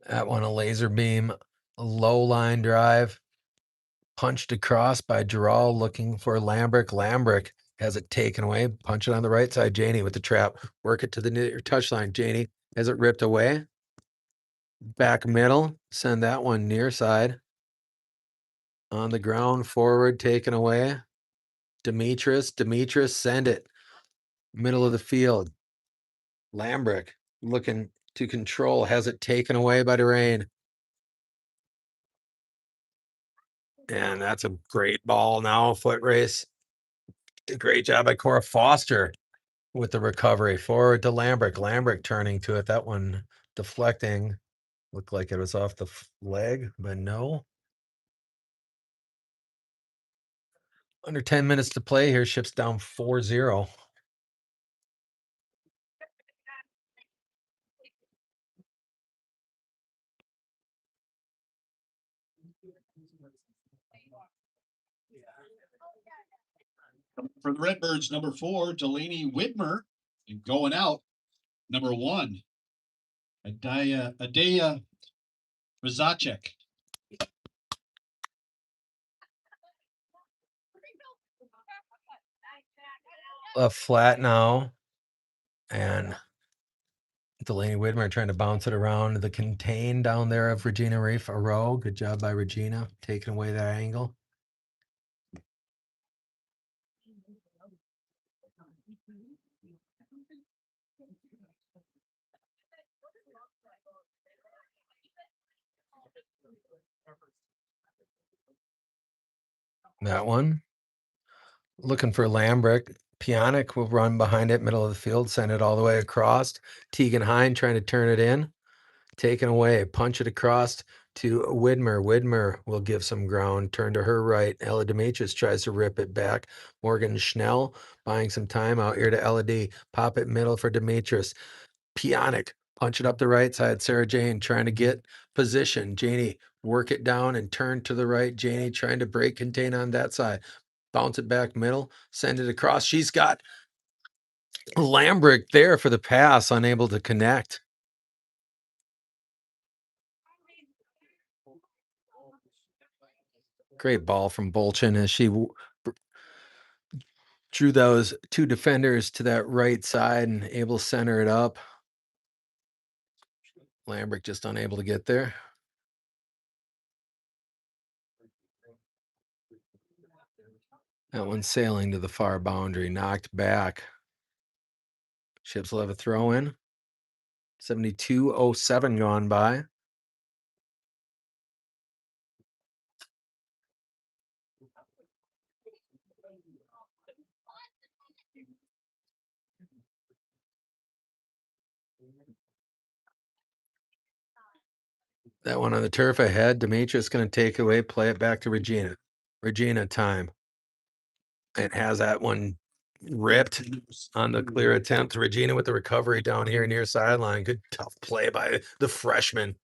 That one a laser beam, a low line drive, punched across by Gerald looking for Lambrick. Lambrick has it taken away. Punch it on the right side. Janie with the trap. Work it to the near touchline. Janie has it ripped away. Back middle. Send that one near side. On the ground, forward, taken away. Demetrius, send it. Middle of the field. Lambrick looking to control. Has it taken away by Derain. And that's a great ball now. Foot race. Great job by Cora Foster with the recovery. Forward to Lambrick. Lambrick turning to it. That one deflecting. Looked like it was off the leg, but no. Under 10 minutes to play here. Ships down 4-0. For the Redbirds, number 4, Delaney Whitmer. And going out, number 1, Adaya Rizacek. Left flat now. And Delaney Whitmer trying to bounce it around the contain down there of Regina Reef. A row. Good job by Regina taking away that angle. That one. Looking for Lambrick. Pionic will run behind it, middle of the field, send it all the way across. Tegan Hine trying to turn it in. Taken away, punch it across to Widmer. Widmer will give some ground, turn to her right. Ella Demetrius tries to rip it back. Morgan Schnell buying some time out here to Ella D. Pop it middle for Demetrius. Pionic, punch it up the right side. Sarah Jane trying to get position. Janie, work it down and turn to the right. Janie trying to break contain on that side. Bounce it back middle, send it across. She's got Lambrick there for the pass, unable to connect. Great ball from Bolchin as she drew those two defenders to that right side and able to center it up. Lambrick just unable to get there. That one sailing to the far boundary, knocked back. Ships will have a throw in. 72:07 gone by. That one on the turf ahead. Demetrius going to take it away, play it back to Regina. Regina time. And has that one ripped on the clear attempt. Regina with the recovery down here near sideline. Good tough play by the freshman.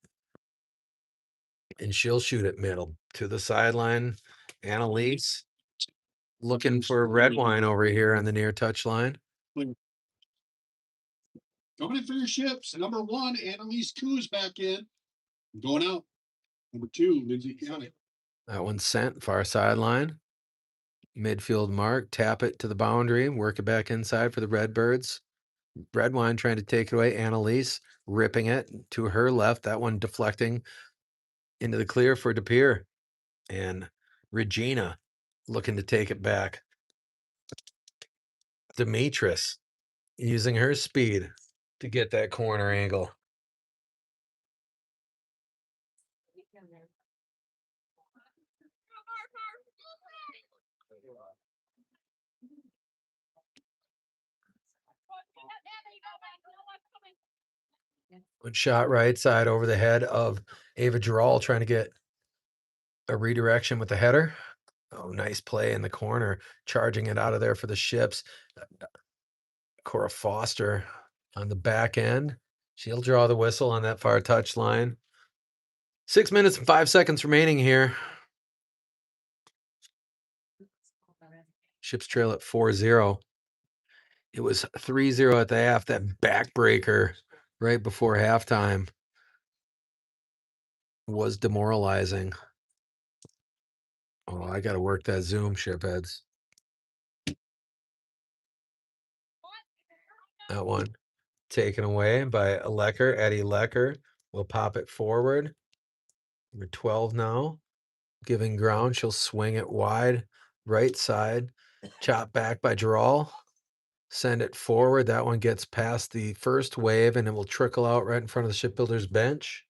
And she'll shoot it middle to the sideline. Annalise looking for red wine over here on the near touch line. Coming in for your ships. Number 1, Annalise Coos back in. Going out. Number 2, Lindsay County. That one's sent far sideline. Midfield mark, tap it to the boundary, work it back inside for the Redbirds. Redwine trying to take it away. Annalise ripping it to her left. That one deflecting into the clear for DePere. And Regina looking to take it back. Demetrius using her speed to get that corner angle. One shot right side over the head of Ava Giral trying to get a redirection with the header. Oh, nice play in the corner, charging it out of there for the ships. Cora Foster on the back end. She'll draw the whistle on that far touch line. 6 minutes and 5 seconds remaining here. Ships trail at 4-0. It was 3-0 at the half. That backbreaker right before halftime was demoralizing. Oh, I got to work that Zoom, shipheads. That one taken away by Lecker. Eddie Lecker will pop it forward. Number 12 now. Giving ground. She'll swing it wide. Right side. Chop back by Giral. Send it forward. That one gets past the first wave and it will trickle out right in front of the shipbuilder's bench.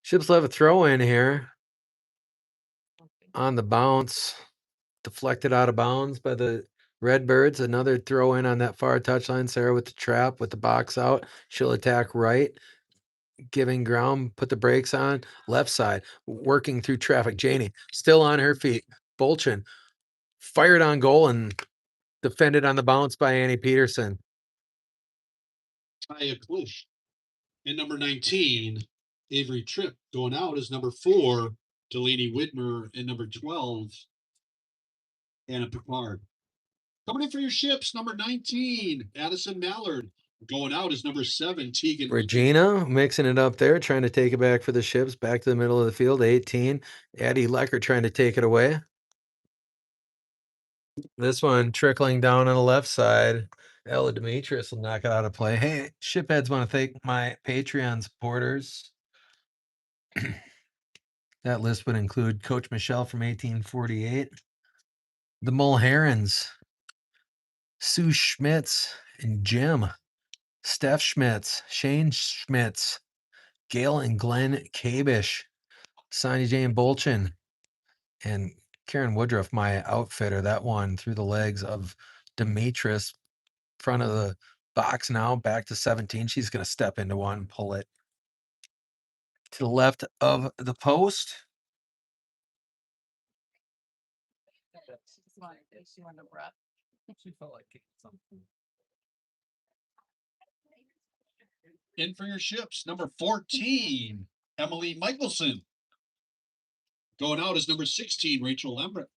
Ships will have a throw in here on the bounce, deflected out of bounds by the Redbirds. Another throw in on that far touchline. Sarah with the trap, with the box out. She'll attack right, giving ground, put the brakes on. Left side, working through traffic. Janie still on her feet. Bolchin fired on goal and defended on the bounce by Annie Peterson. Taya Klush. And number 19, Avery Tripp. Going out is number 4, Delaney Widmer, and number 12, Anna Picard. Coming in for your ships, number 19, Addison Mallard. Going out is number 7, Tegan. Regina mixing it up there, trying to take it back for the Ships. Back to the middle of the field, 18. Addie Lecker trying to take it away. This one trickling down on the left side. Ella Demetrius will knock it out of play. Hey, Shipheads want to thank my Patreon supporters. That list would include Coach Michelle from 1848, the Mulherons, Sue Schmitz and Jim, Steph Schmitz, Shane Schmitz, Gail and Glenn Kabish, Sonia Jane Bolchin, and Karen Woodruff, my outfitter. That one through the legs of Demetrius, front of the box now, back to 17. She's going to step into one, pull it to the left of the post. She felt like something. In for your ships, number 14, Emily Michelson. Going out is number 16, Rachel Lambert.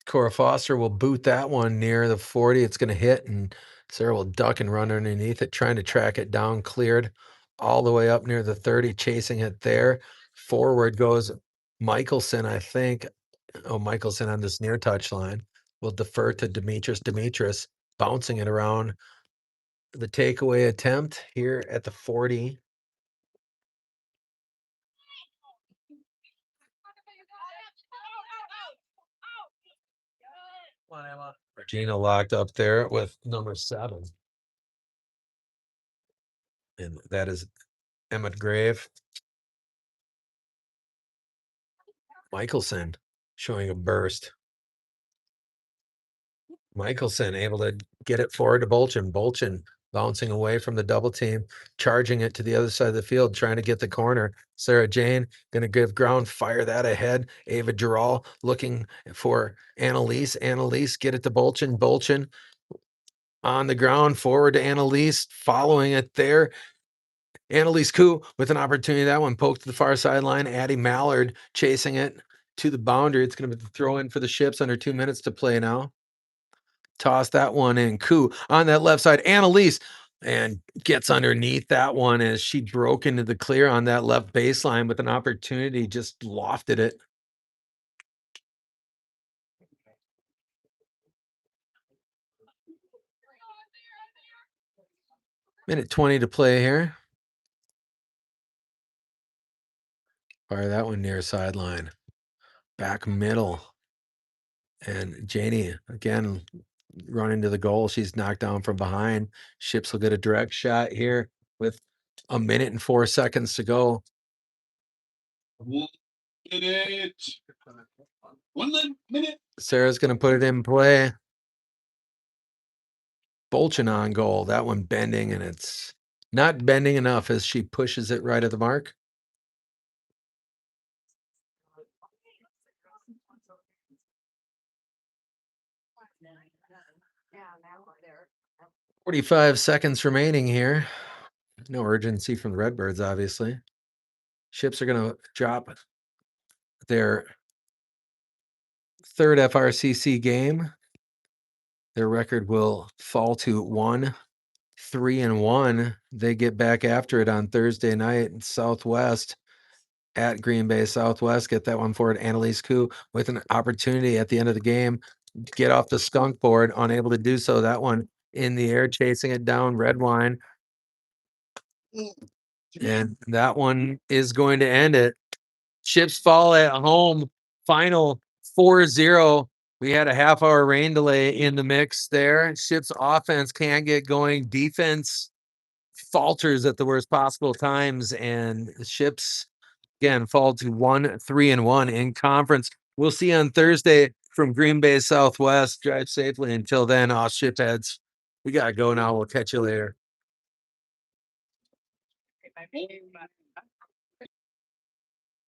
Cora Foster will boot that one near the 40. It's going to hit, and Sarah will duck and run underneath it, trying to track it down, cleared all the way up near the 30, chasing it there. Forward goes Michelson, I think. Oh, Michelson on this near touch line will defer to Demetrius. Demetrius bouncing it around the takeaway attempt here at the 40. Regina locked up there with number 7. And that is Emmett Grave. Michelson showing a burst. Michelson able to get it forward to Bolchin. Bolchin bouncing away from the double team, charging it to the other side of the field, trying to get the corner. Sarah Jane going to give ground, fire that ahead. Ava Giral looking for Annalise. Annalise, get it to Bolchin. Bolchin on the ground, forward to Annalise, following it there. Annalise Koo with an opportunity. That one poked to the far sideline. Addie Mallard chasing it to the boundary. It's going to be the throw in for the Ships under 2 minutes to play now. Toss that one in. Koo on that left side. Annalise and gets underneath that one as she broke into the clear on that left baseline with an opportunity, just lofted it. Minute 20 to play here. Fire that one near sideline. Back middle. And Janie again running to the goal. She's knocked down from behind. Ships will get a direct shot here with a minute and 4 seconds to go. 1 minute. 1 minute. Sarah's going to put it in play. Bolchin on goal. That one bending, and it's not bending enough as she pushes it right at the mark. Yeah, now they're 45 seconds remaining here. No urgency from the Redbirds, obviously. Ships are going to drop their 3rd FRCC game. Their record will fall to 1-3-1. They get back after it on Thursday night in Southwest at Green Bay Southwest. Get that one forward. Annalise Koo with an opportunity at the end of the game. Get off the skunk board, unable to do so. That one in the air, chasing it down. Red wine. And that one is going to end it. Chips fall at home. Final 4-0. We had a half-hour rain delay in the mix there. Chips offense can't get going. Defense falters at the worst possible times, and the Chips again fall to 1-3-1 in conference. We'll see you on Thursday from Green Bay Southwest. Drive safely. Until then, all shipheads. We gotta go now. We'll catch you later.